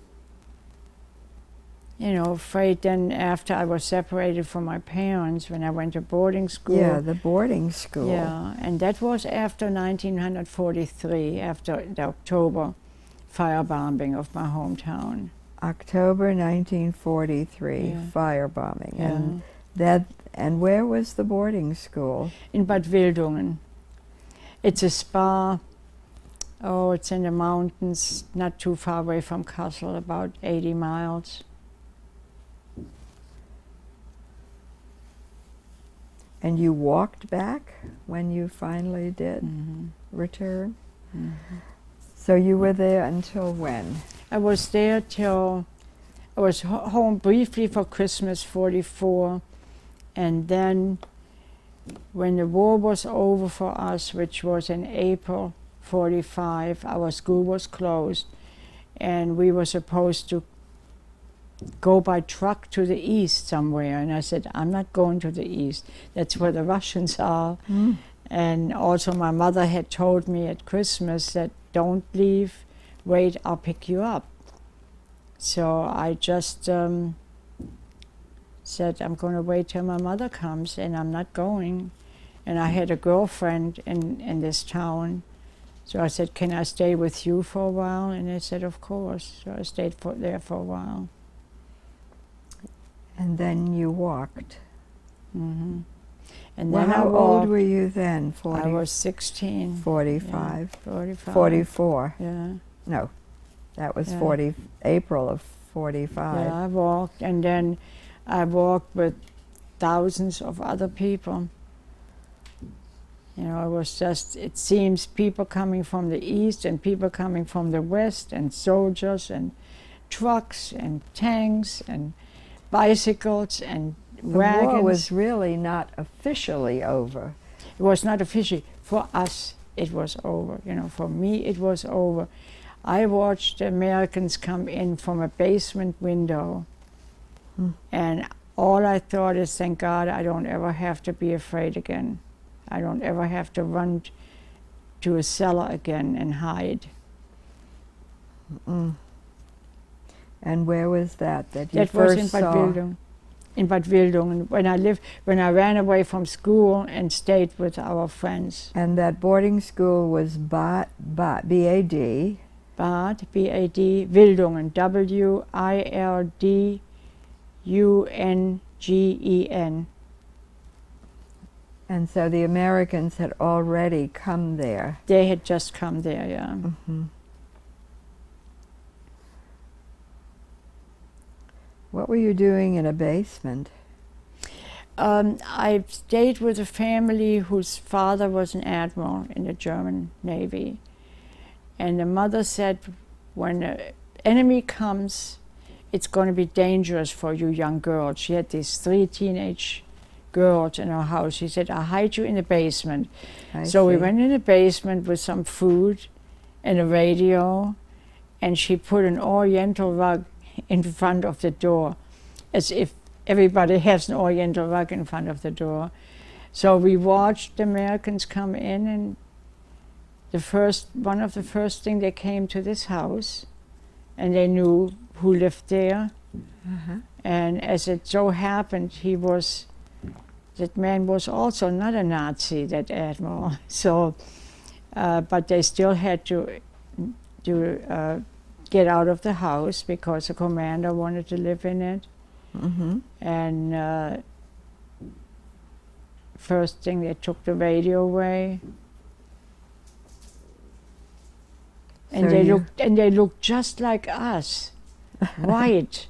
afraid. Then after I was separated from my parents, when I went to boarding school. Yeah, the boarding school. Yeah, and that was after 1943, after the October firebombing of my hometown. October 1943, Yeah. firebombing. Yeah. And where was the boarding school? In Bad Wildungen. It's a spa. Oh, it's in the mountains, not too far away from Kassel, about 80 miles. And you walked back when you finally did return? Mm-hmm. So you were there until when? I was there till I was home briefly for Christmas 44, and then when the war was over for us, which was in April 45, our school was closed, and we were supposed to go by truck to the east somewhere, and I said, I'm not going to the east, that's where the Russians are. And also my mother had told me at Christmas that don't leave, wait, I'll pick you up. So I just said, I'm going to wait till my mother comes, and I'm not going. And I had a girlfriend in this town, so I said, can I stay with you for a while? And they said, of course. So I stayed there for a while. And then you walked. Mm-hmm. And Well, then how I old walked. were you then? 40, I was 16. 45? Yeah, 45. 44. Yeah. No, that was Yeah. April of 45. Yeah, I walked, and then I walked with thousands of other people. It was just, it seems people coming from the east and people coming from the west, and soldiers and trucks and tanks and bicycles and The wagons. war was really not officially over. It was not officially. For us, it was over. For me, it was over. I watched the Americans come in from a basement window, and all I thought is, thank God I don't ever have to be afraid again. I don't ever have to run to a cellar again and hide. And where was that you That first was in Bad saw? Wildungen. In Bad Wildungen, when I ran away from school and stayed with our friends. And that boarding school was B-A-D. Bad, B-A-D, Wildungen, W-I-L-D-U-N-G-E-N. And so the Americans had already come there. They had just come there, yeah. What were you doing in a basement? I stayed with a family whose father was an admiral in the German Navy. And the mother said, when the enemy comes, it's going to be dangerous for you young girls. She had these 3 teenage girls in her house. She said, I'll hide you in the basement. So we went in the basement with some food and a radio, and she put an oriental rug in front of the door, as if everybody has an oriental rug in front of the door. So we watched the Americans come in, and one of the first thing they came to this house, and they knew who lived there. And as it so happened, that man was also not a Nazi, that admiral. So, but they still had to get out of the house because the commander wanted to live in it. And first thing, they took the radio away. And So they looked just like us, white.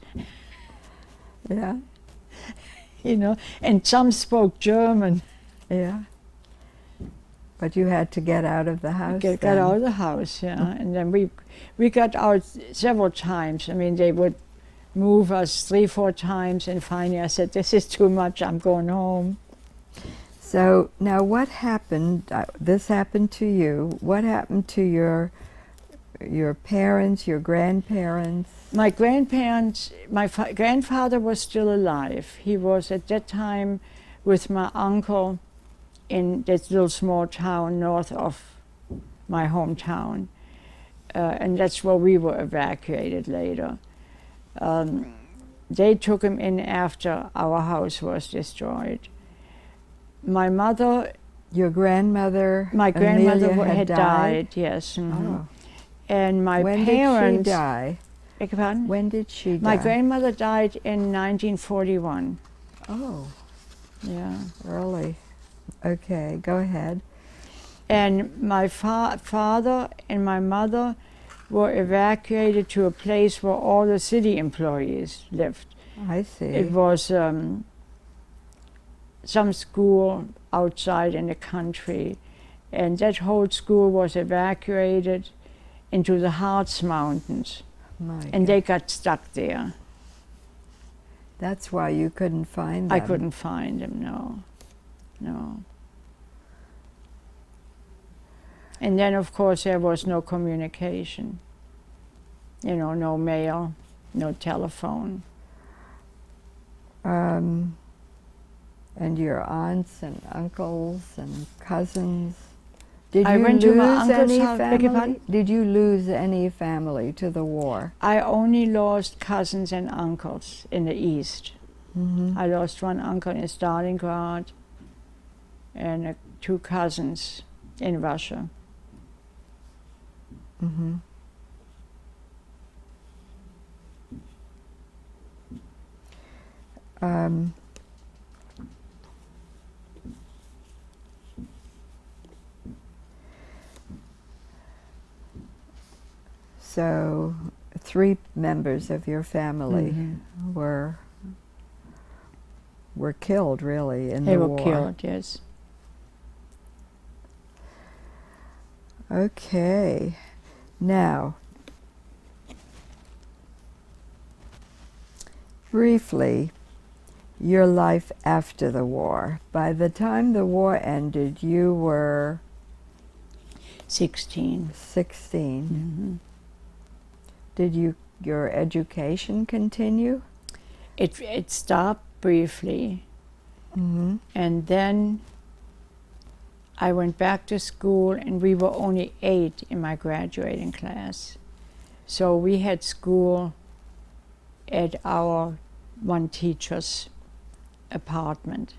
Yeah, And some spoke German. yeah. But you had to get out of the house. Got out of the house, yeah. And then we got out several times. I mean, they would move us 3-4 times, and finally I said, this is too much, I'm going home. So now what happened, this happened to you, what happened to your parents, your grandparents? My grandparents, my grandfather was still alive. He was at that time with my uncle in this little small town north of my hometown. And that's where we were evacuated later. They took him in after our house was destroyed. My mother... Your grandmother, my grandmother Amelia had died, yes. Mm-hmm. Oh. And my when parents... When did she die? Beg your pardon? When did she die? My grandmother died in 1941. Oh. Yeah. Early. Okay, go ahead. And my father and my mother were evacuated to a place where all the city employees lived. I see. It was some school outside in the country, and that whole school was evacuated into the Harz Mountains, and they got stuck there. That's why you couldn't find them. I couldn't find them, no. And then, of course, there was no communication. You know, no mail, no telephone. And your aunts and uncles and cousins. Did I you went to lose my uncle's any house. Beg your family? pardon? Did you lose any family to the war? I only lost cousins and uncles in the East. Mm-hmm. I lost one uncle in Stalingrad and 2 cousins in Russia. Mm-hmm. So 3 members of your family were killed, really, in the war. They were killed, yes. Okay. Now, briefly, your life after the war. By the time the war ended, you were 16. 16. Mm-hmm. Did your education continue? It stopped briefly, Mm-hmm. and then I went back to school, and we were only 8 in my graduating class. So we had school at our one teacher's apartment.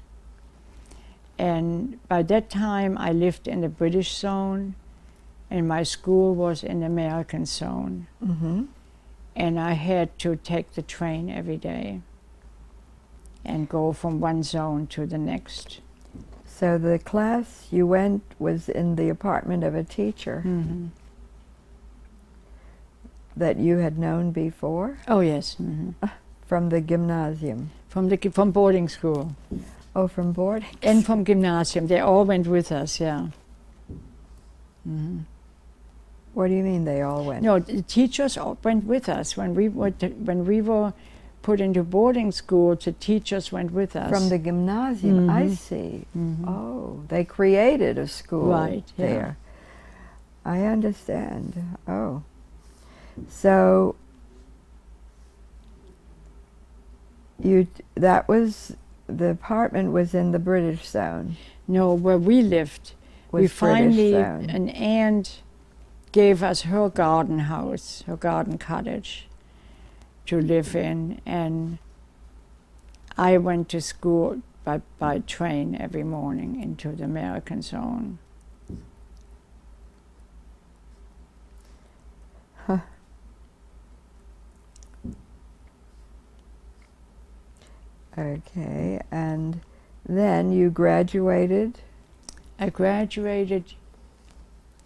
And by that time I lived in the British zone, and my school was in the American zone. Mm-hmm. And I had to take the train every day and go from one zone to the next. So the class you went was in the apartment of a teacher Mm-hmm. that you had known before? Oh yes, mm-hmm. From the gymnasium? From boarding school. Oh, from boarding? And from gymnasium. They all went with us, yeah. Mm-hmm. What do you mean they all went? No, the teachers all went with us. When we were put into boarding school, the teachers went with us. From the gymnasium, I see. Mm-hmm. Oh, they created a school Right, yeah. there. I understand. Oh. So that was, the apartment was in the British zone. No, where we lived, Was we British finally, zone. an aunt gave us her garden house, her garden cottage to live in, and I went to school by train every morning into the American zone. Huh. Okay, and then you graduated? I graduated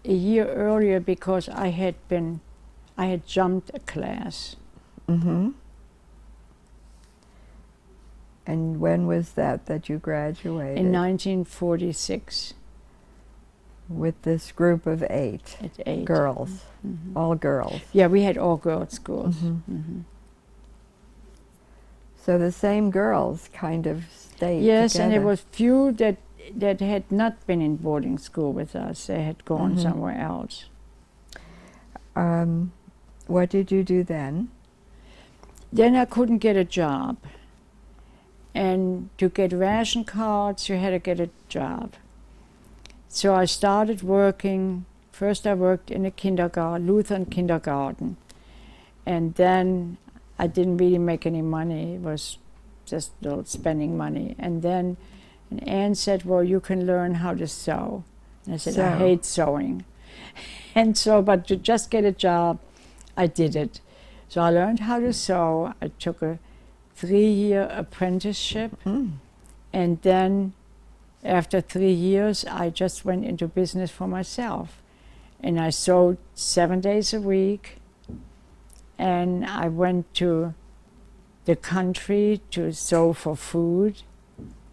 a year earlier because I had jumped a class. Mm-hmm. And when was that you graduated? In 1946. with this group of 8 At 8. girls, all girls. Yeah, we had all girls schools. So the same girls kind of stayed Yes, together. and there was few that had not been in boarding school with us. They had gone somewhere else. What did you do then? Then I couldn't get a job. And to get ration cards, you had to get a job. So I started working. First I worked in a kindergarten, Lutheran kindergarten. And then I didn't really make any money. It was just little spending money. And then an aunt said, well, you can learn how to sew. And I said, I hate sewing. And so, but to just get a job, I did it. So I learned how to sew. I took a 3-year apprenticeship. And then after 3 years, I just went into business for myself. And I sewed 7 days a week. And I went to the country to sew for food.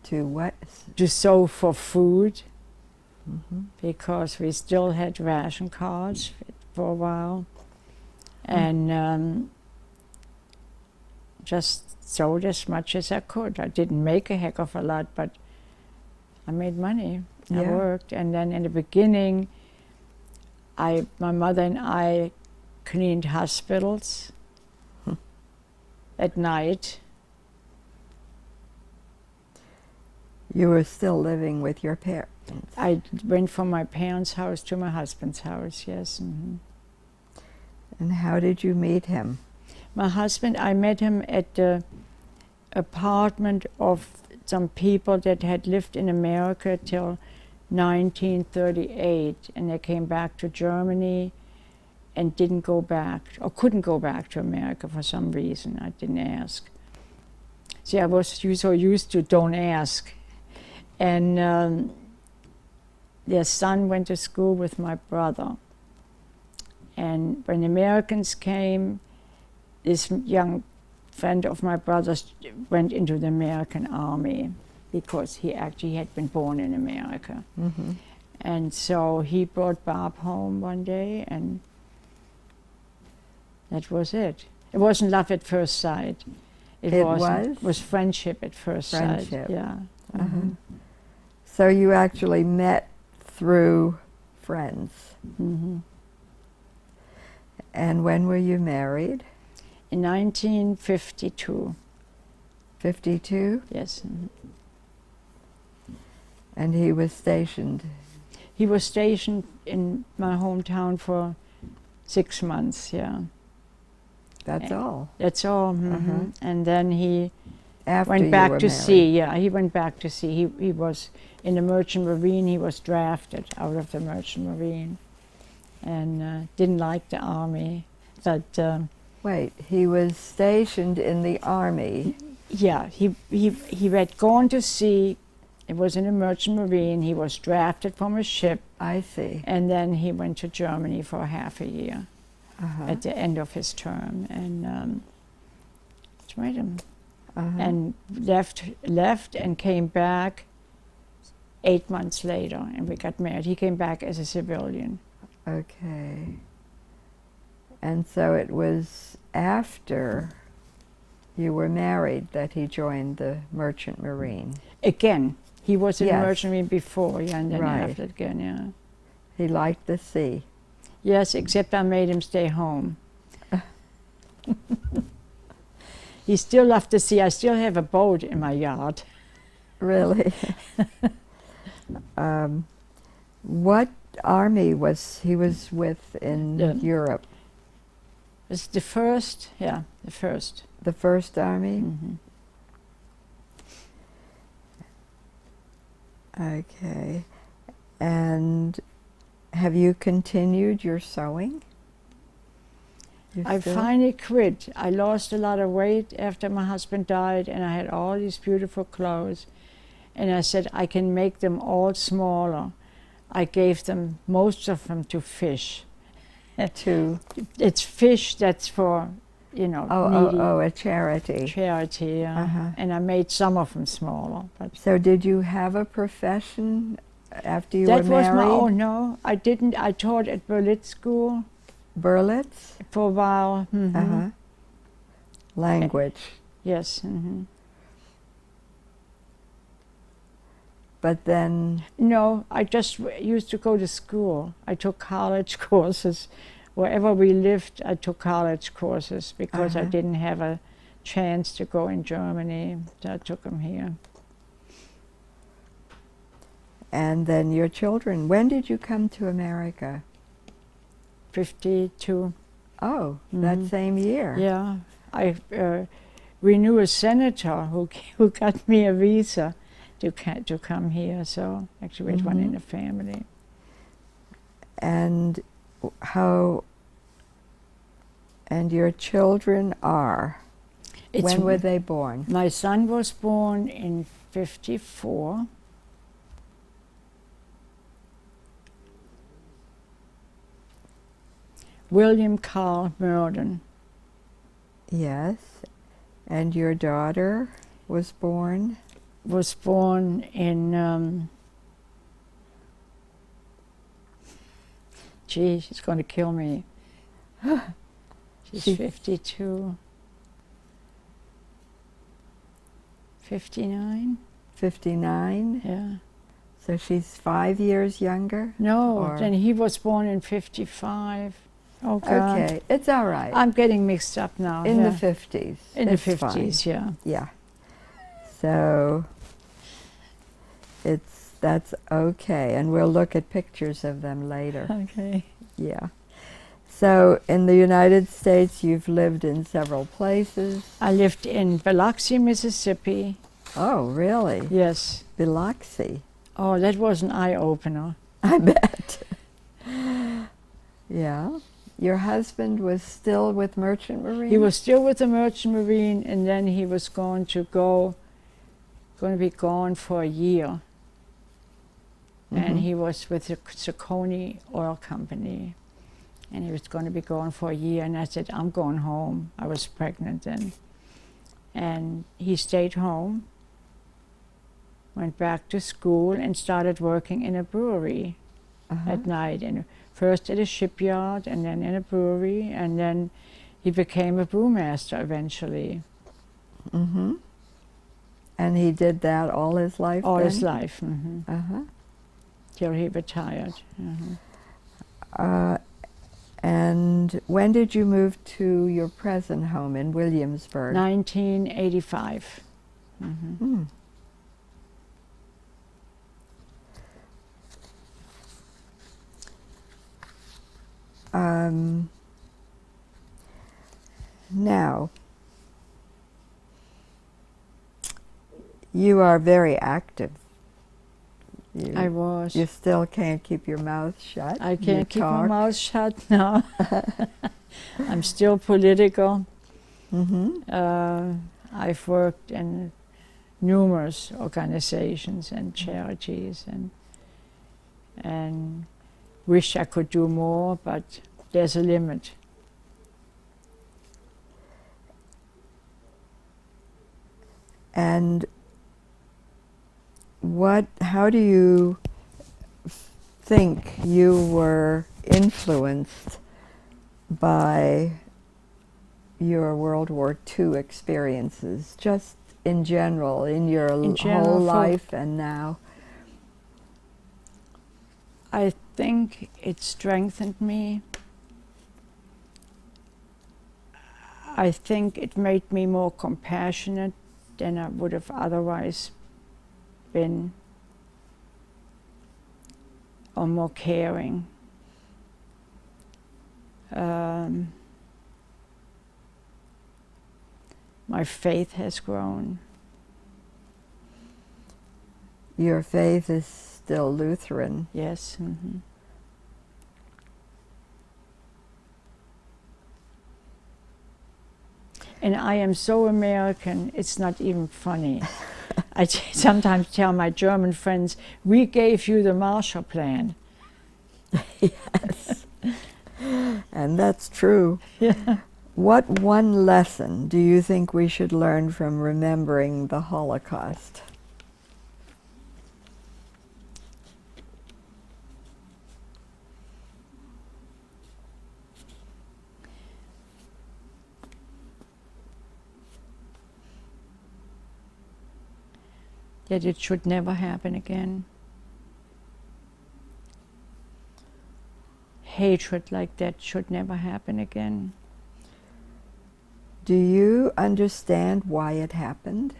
To what? To sew for food. Because we still had ration cards for a while. And just sewed as much as I could. I didn't make a heck of a lot, but I made money. I worked. And then in the beginning, my mother and I cleaned hospitals at night. You were still living with your parents? I went from my parents' house to my husband's house, yes. And how did you meet him? My husband, I met him at the apartment of some people that had lived in America till 1938, and they came back to Germany and didn't go back, or couldn't go back to America for some reason. I didn't ask. See, I was so used to don't ask. And their son went to school with my brother. And when the Americans came, this young friend of my brother's went into the American Army because he actually had been born in America. And so he brought Bob home one day, and that was it. It wasn't love at first sight. It was friendship at first sight. Yeah. So you actually met through friends. And when were you married? In 1952. 52? Yes. And he was stationed? He was stationed in my hometown for 6 months, yeah. That's all? That's all. And then he After went you back were to married. sea. Yeah, he went back to sea. He was in the Merchant Marine. He was drafted out of the Merchant Marine, and didn't like the army. But wait, he was stationed in the army. Yeah, he had gone to sea. It was in the Merchant Marine. He was drafted from a ship. I see. And then he went to Germany for half a year at the end of his term, and tried him. And left and came back 8 months later, and we got married. He came back as a civilian. Okay. And so it was after you were married that he joined the Merchant Marine. Again, he was in the Yes. Merchant Marine before, yeah, and then Right. after again, yeah. He liked the sea. Yes, except I made him stay home. He still loved the sea. I still have a boat in my yard. Really? What army was he with in Europe? It's the first, yeah, the first. The First Army? Okay. And have you continued your sewing? I finally quit. I lost a lot of weight after my husband died, and I had all these beautiful clothes. And I said, I can make them all smaller. I gave them, most of them, to fish. It's fish that's for, needy. A charity. Charity, yeah. And I made some of them smaller. But so did you have a profession after you That were was married? oh no, I didn't. I taught at Berlitz School Berlitz? for a while. Uh-huh. Language. Yes. But then, No, I just used to go to school. I took college courses. Wherever we lived, I took college courses because I didn't have a chance to go in Germany. So I took them here. and then your children. When did you come to America? 52. Oh, that same year. Yeah. We knew a senator who got me a visa to come here. So actually we had one in the family. And how, and your children are? When were they born? My son was born in 54. William Carl Murden. Yes. And your daughter was born? Was born in, gee, she's going to kill me. She's 52. 59? 59? Yeah. So she's 5 years younger? No, Or- then he was born in 55. Oh, God. Okay, it's all right. I'm getting mixed up now. In yeah. the 50s. In the It's 50s, fine. yeah. Yeah. So that's okay, and we'll look at pictures of them later. Okay. Yeah. So in the United States, you've lived in several places. I lived in Biloxi, Mississippi. Oh, really? Yes. Biloxi. Oh, that was an eye-opener. I bet. Yeah. Your husband was still with Merchant Marine? He was still with the Merchant Marine, and then he was going to be gone for a year. And he was with the Zucconi Oil Company. And he was going to be gone for a year, and I said, I'm going home. I was pregnant then. And he stayed home, went back to school, and started working in a brewery at night. And first at a shipyard, and then in a brewery, and then he became a brewmaster eventually. Mm-hmm. And he did that all his life All then? his life, Uh-huh. till he retired. And when did you move to your present home in Williamsburg? 1985. Mm. Now, you are very active. I was. You still can't keep your mouth shut. I You can't keep my talk. mouth shut now. I'm still political. I've worked in numerous organizations and charities, and wish I could do more, but there's a limit. And how do you think you were influenced by your World War II experiences, just in general, in your whole life and now? I think it strengthened me. I think it made me more compassionate than I would have otherwise been, or more caring. My faith has grown. Your faith is still Lutheran. Yes. And I am so American, it's not even funny. I sometimes tell my German friends, we gave you the Marshall Plan. Yes. And that's true. Yeah. What one lesson do you think we should learn from remembering the Holocaust? that it should never happen again. Hatred like that should never happen again. Do you understand why it happened?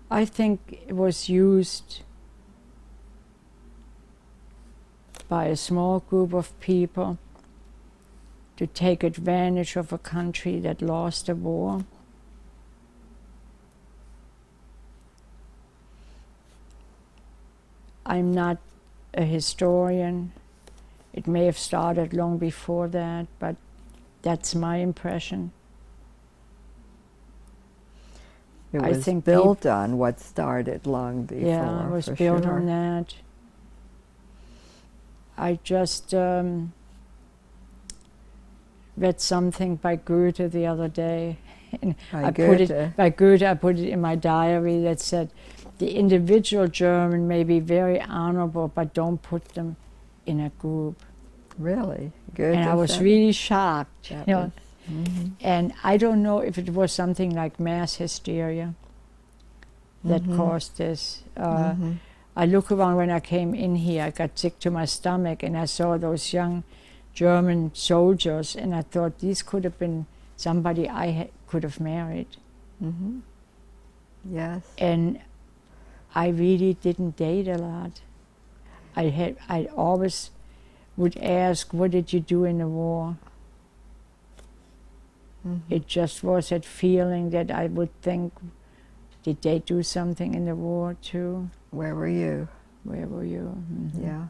I think it was used by a small group of people to take advantage of a country that lost a war. I'm not a historian. It may have started long before that, but that's my impression. It I was think built on what started long before. Yeah, it was for built sure. on that. I just read something by Goethe the other day. And By put Goethe. it by Goethe. I put it in my diary that said, "The individual German may be very honorable, but don't put them in a group." Really? Goethe And I was said really shocked. that You know, was- Mhm. and I don't know if it was something like mass hysteria that Mhm. caused this. Mhm. I look around when I came in here, I got sick to my stomach, and I saw those young German soldiers, and I thought these could have been somebody I could have married. Mhm. Yes. And I really didn't date a lot. I always would ask, "What did you do in the war?" Mhm. It just was that feeling that I would think, did they do something in the war too? Where were you? Where were you? Mhm. Yeah.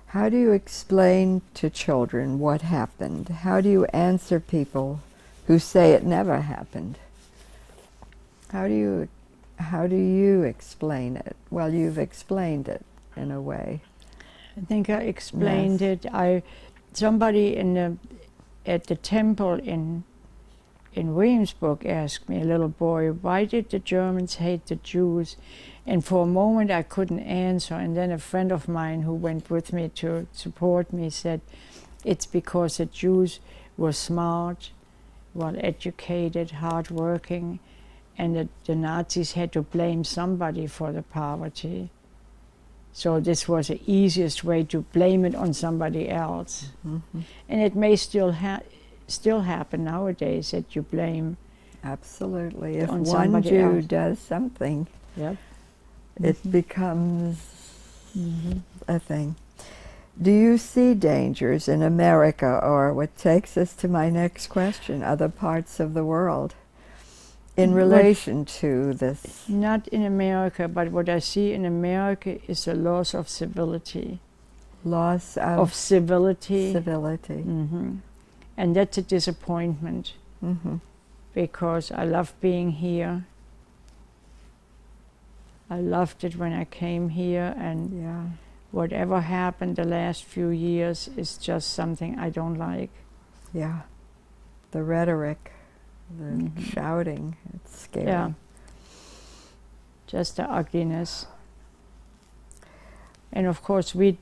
How do you explain to children what happened? How do you answer people who say it never happened? How do you explain it? Well, you've explained it in a way. I think I explained Yes. it. Somebody at the temple in Williamsburg asked me, a little boy, "Why did the Germans hate the Jews?" And for a moment I couldn't answer. And then a friend of mine who went with me to support me said, "It's because the Jews were smart, well educated, hardworking, and that the Nazis had to blame somebody for the poverty. So this was the easiest way to blame it on somebody else." Mhm. And it may still happen nowadays that you blame. Absolutely. If On one somebody Jew else. does something, Yep. it becomes a thing. Do you see dangers in America, or what takes us to my next question, other parts of the world, in relation to this? Not in America, but what I see in America is a loss of civility. Loss Of civility. civility. And that's a disappointment, Mhm. because I love being here. I loved it when I came here, and Yeah. whatever happened the last few years is just something I don't like. Yeah. The rhetoric, the shouting, it's scary. Yeah. Just the ugliness. And of course we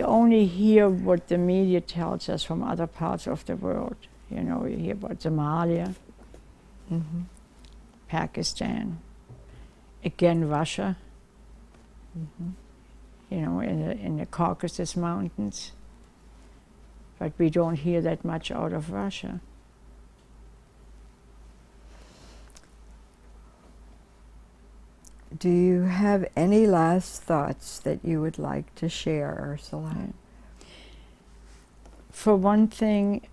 only hear what the media tells us from other parts of the world. You know, you hear about Somalia, Mhm. Pakistan, again Russia, Mhm. you know, in the Caucasus Mountains. But we don't hear that much out of Russia. Do you have any last thoughts that you would like to share, Ursula? Yeah. For one thing,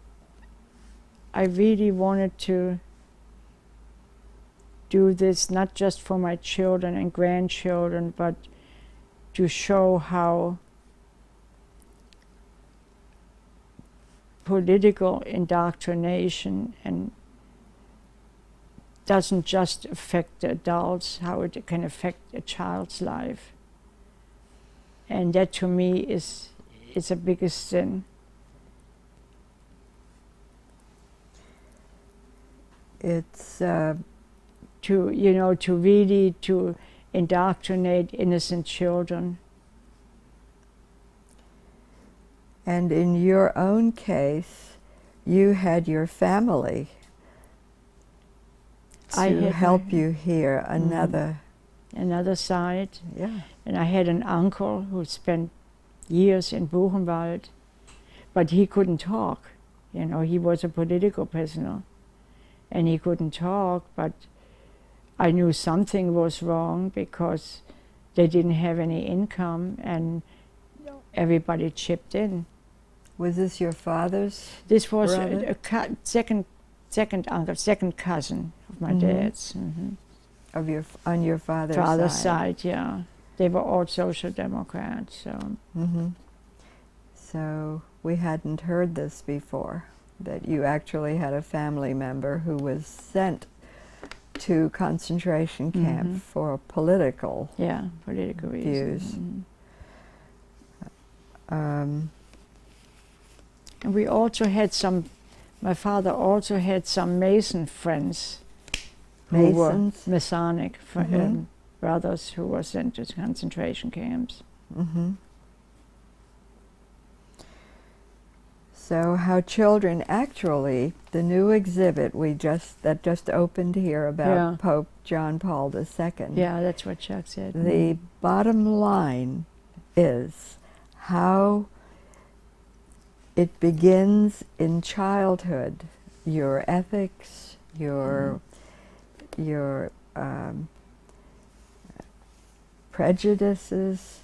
I really wanted to do this not just for my children and grandchildren, but to show how political indoctrination and doesn't just affect the adults, how it can affect a child's life. And that to me is the biggest sin. It's To really indoctrinate innocent children. and in your own case, you had your family I to had help my- you hear another side. yeah. And I had an uncle who spent years in Buchenwald, but he couldn't talk. You know, he was a political prisoner, and he couldn't talk, but I knew something was wrong because they didn't have any income, and everybody chipped in. Was this your father's? This was Brother? second uncle, second cousin of my Mhm. dad's. Of your on your father's Side, yeah. They were all Social Democrats, so. Mm-hmm. So we hadn't heard this before, that you actually had a family member who was sent to concentration camp Mhm. for political. Yeah, political reasons. Views. Mhm. Um, And we also had my father also had some Mason friends who were Masons? Masonic Mhm. brothers who were sent to concentration camps. Mm-hmm. So how children actually, the new exhibit that just opened here about Yeah. Pope John Paul II. Yeah, that's what Chuck said. The bottom line is how it begins in childhood. Your ethics, your prejudices,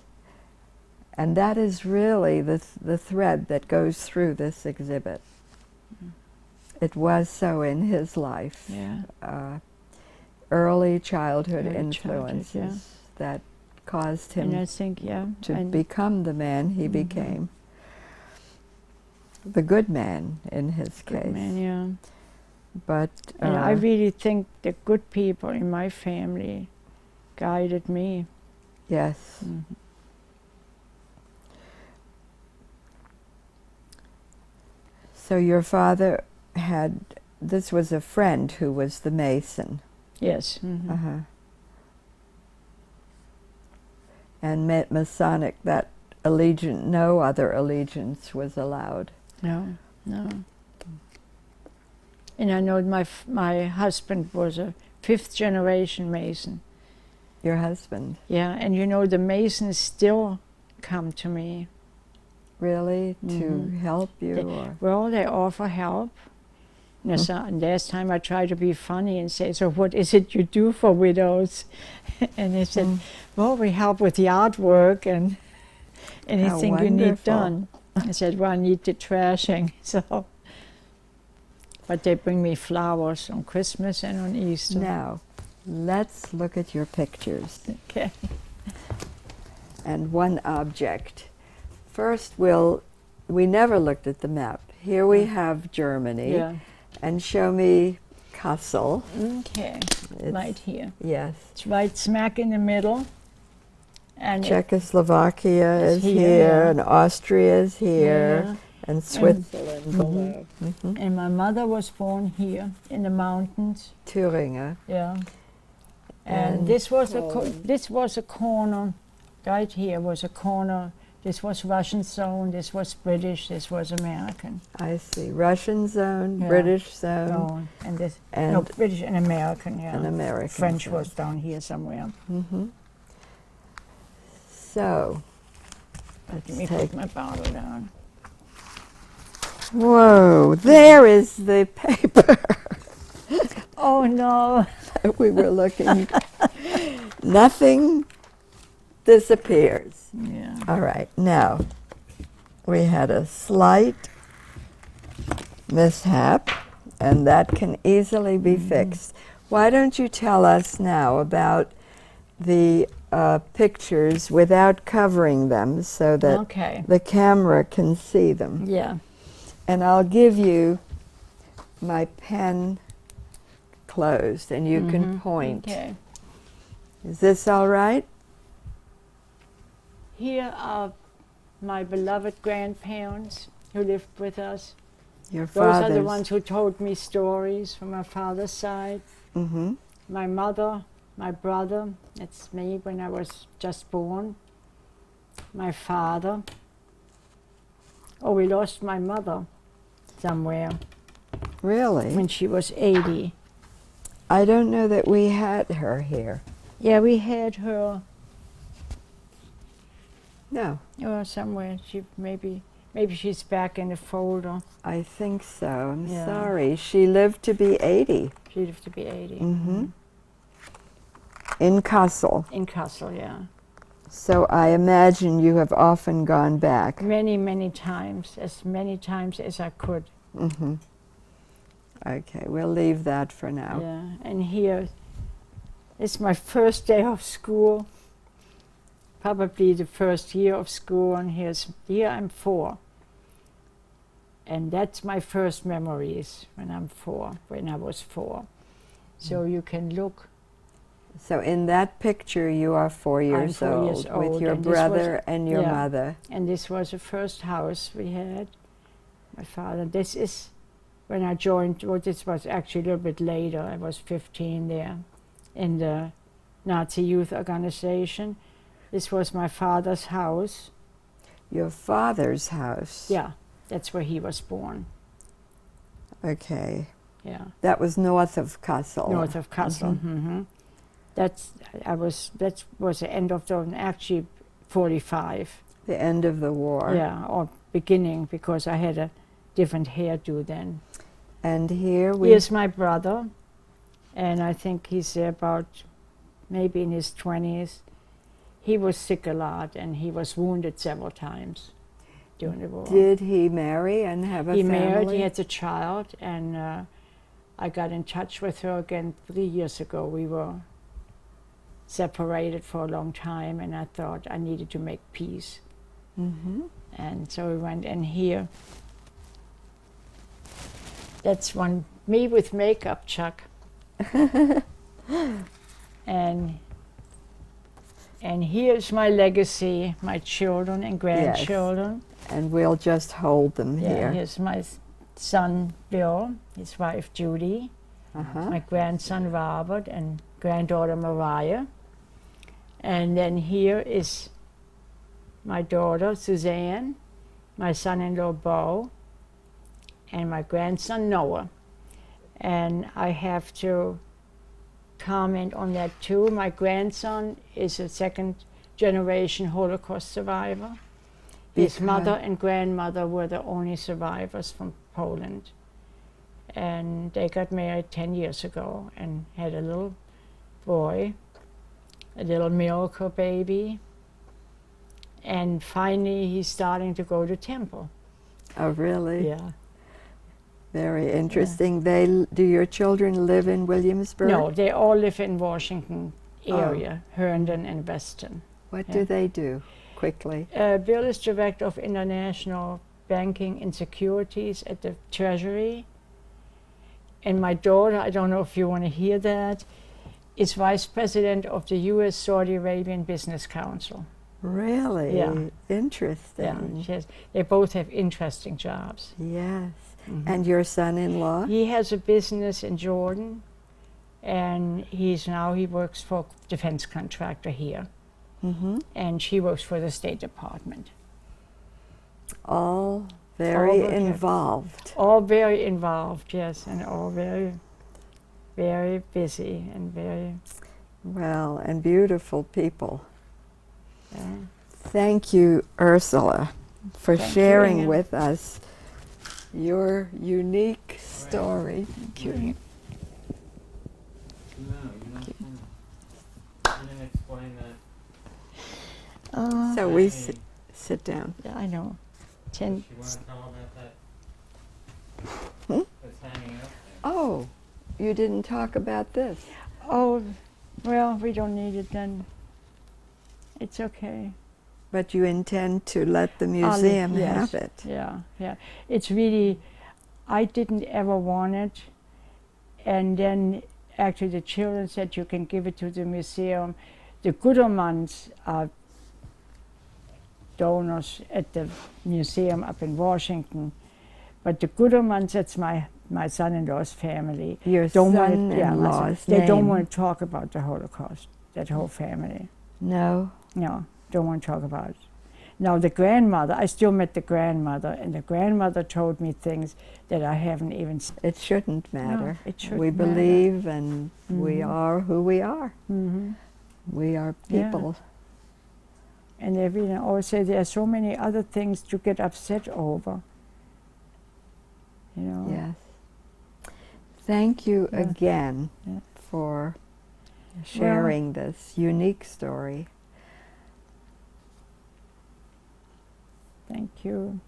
and that is really the thread that goes through this exhibit. It was so in his life. Yeah. Early childhood Early influences childhood, yeah. that caused And I him think, yeah. to and become the man he Mhm. became. The good man in his good case. man, yeah. But And I really think the good people in my family guided me. yes. Mhm. So your father this was a friend who was the Mason. Yes. Mhm. Uh-huh. And Masonic, that no other allegiance was allowed. No. And I know my husband was a 5th generation Mason. Your husband, Yeah, and you know the Masons still come to me. really, to Mhm. help you? They- Or? Well, they offer help. And last time I tried to be funny and say, so what is it you do for widows? And they said, well, we help with the artwork and anything you need wonderful. done. I said, well, I need the trashing. So, but they bring me flowers on Christmas and on Easter. Now, let's look at your pictures Okay. and one object. First, we never looked at the map. Here we have Germany. Yeah. And show me Kassel. Okay. It's- Right here. Yes. It's right smack in the middle. And Czechoslovakia It's is here, here, yeah. and Austria is here, Yeah. and Switzerland below. And my mother was born here in the mountains. Thüringen. Yeah. And And this was Poland. this was a corner. Right here was a corner. This was Russian zone. This was British. This was American. I see. Russian zone, Yeah. British zone, Zone. And this and no British and American. Yeah. an American French zone. was down here somewhere. Mm-hmm. So, Let me let's put take. my bottle down. Whoa! There is the paper Oh no! that we were looking. Nothing disappears. Yeah. All right, now we had a slight mishap, and that can easily be fixed. Why don't you tell us now about the pictures without covering them so that Okay. the camera can see them? Yeah. And I'll give you my pen closed, and you can point. Okay. Is this all right? Here are my beloved grandparents who lived with us. Your Those father's. are the ones who told me stories from my father's side. Mm-hmm. My mother, my brother, that's me when I was just born. My father. Oh, we lost my mother somewhere Really? when she was 80. I don't know that we had her here. Yeah, we had her No, somewhere. She maybe she's back in the folder. I think so. I'm Yeah. sorry. She lived to be 80. She lived to be 80. Mm-hmm. In Kassel. In Kassel, yeah. So I imagine you have often gone back. Many, many times as I could. Mm-hmm. Okay, we'll leave that for now. Yeah, and here is my first day of school. Probably the first year of school, and here I'm 4. And that's my first memories when I was 4. So you can look. So in that picture you are 4 years, 4 years old with old, your and this brother was- and your yeah. mother. And this was the first house we had. My father, this is when I joined, well, this was actually a little bit later. I was 15 there in the Nazi youth organization. This was my father's house. Your father's house. Yeah, that's where he was born. Okay. Yeah, That was north of Kassel. north of Kassel. Mm-hmm. That was the end of actually 45. The end of the war. Yeah, or beginning, because I had a different hairdo then. And here we... Here's my brother, and I think he's about maybe in his 20s. He was sick a lot, and he was wounded several times during the war. Did he marry and have a He family? married, he had a child, and I got in touch with her again 3 years ago. We were separated for a long time, and I thought I needed to make peace. Mm-hmm. And so we went in here. That's one, me with makeup, Chuck. And here's my legacy, my children and grandchildren. And we'll just hold them Yeah, here. here's my son, Bill, his wife, Judy, Uh-huh. my grandson, Robert, and granddaughter, Mariah. And then here is my daughter, Suzanne, my son-in-law, Bo, and my grandson, Noah. And I have to comment on that too. My grandson is a second-generation Holocaust survivor. His mother and grandmother were the only survivors from Poland. And they got married 10 years ago and had a little boy, a little miracle baby. And finally, he's starting to go to temple. Oh, really? Yeah. Very interesting. Do your children live in Williamsburg? No, they all live in Washington area, Herndon and Weston. What do they do, quickly? Bill is Director of International Banking and Securities at the Treasury. And my daughter, I don't know if you want to hear that, is Vice President of the U.S. Saudi Arabian Business Council. Really? Yeah. Interesting. Yeah, they both have interesting jobs. Yes. Mhm. And your son-in-law? He has a business in Jordan, and he works for a defense contractor here, Mm-hmm. and she works for the State Department. All very All involved. All very involved, yes, and all very, very busy and very. Well, and beautiful people. Yeah. Thank you, Ursula, for Thank you, sharing Inge. with us your unique story. Thank you. No, you're not finished. You didn't explain that. So we sit down. Yeah, I know. Does she want to tell about that? That's hanging up there. Oh, you didn't talk about this. Oh, well, we don't need it then. It's okay. But you intend to let the museum Yes. have it. Yeah, yeah. It's really, I didn't ever want it. And then actually the children said you can give it to the museum. The Gudermans are donors at the museum up in Washington. But the Gudermans, that's my son-in-law's family. Your My son-in-law's son. They don't name. want to talk about the Holocaust, that whole family. No. No, don't want to talk about it. Now the grandmother, I still met the grandmother, and the grandmother told me things that I haven't even seen. It shouldn't matter. it shouldn't we matter. believe, and we Mhm. are who we are. Mm-hmm. We are Yeah. people. And I always say there are so many other things to get upset over. You know. Yes. Thank you Yeah. again Yeah. for sharing this unique story. Thank you.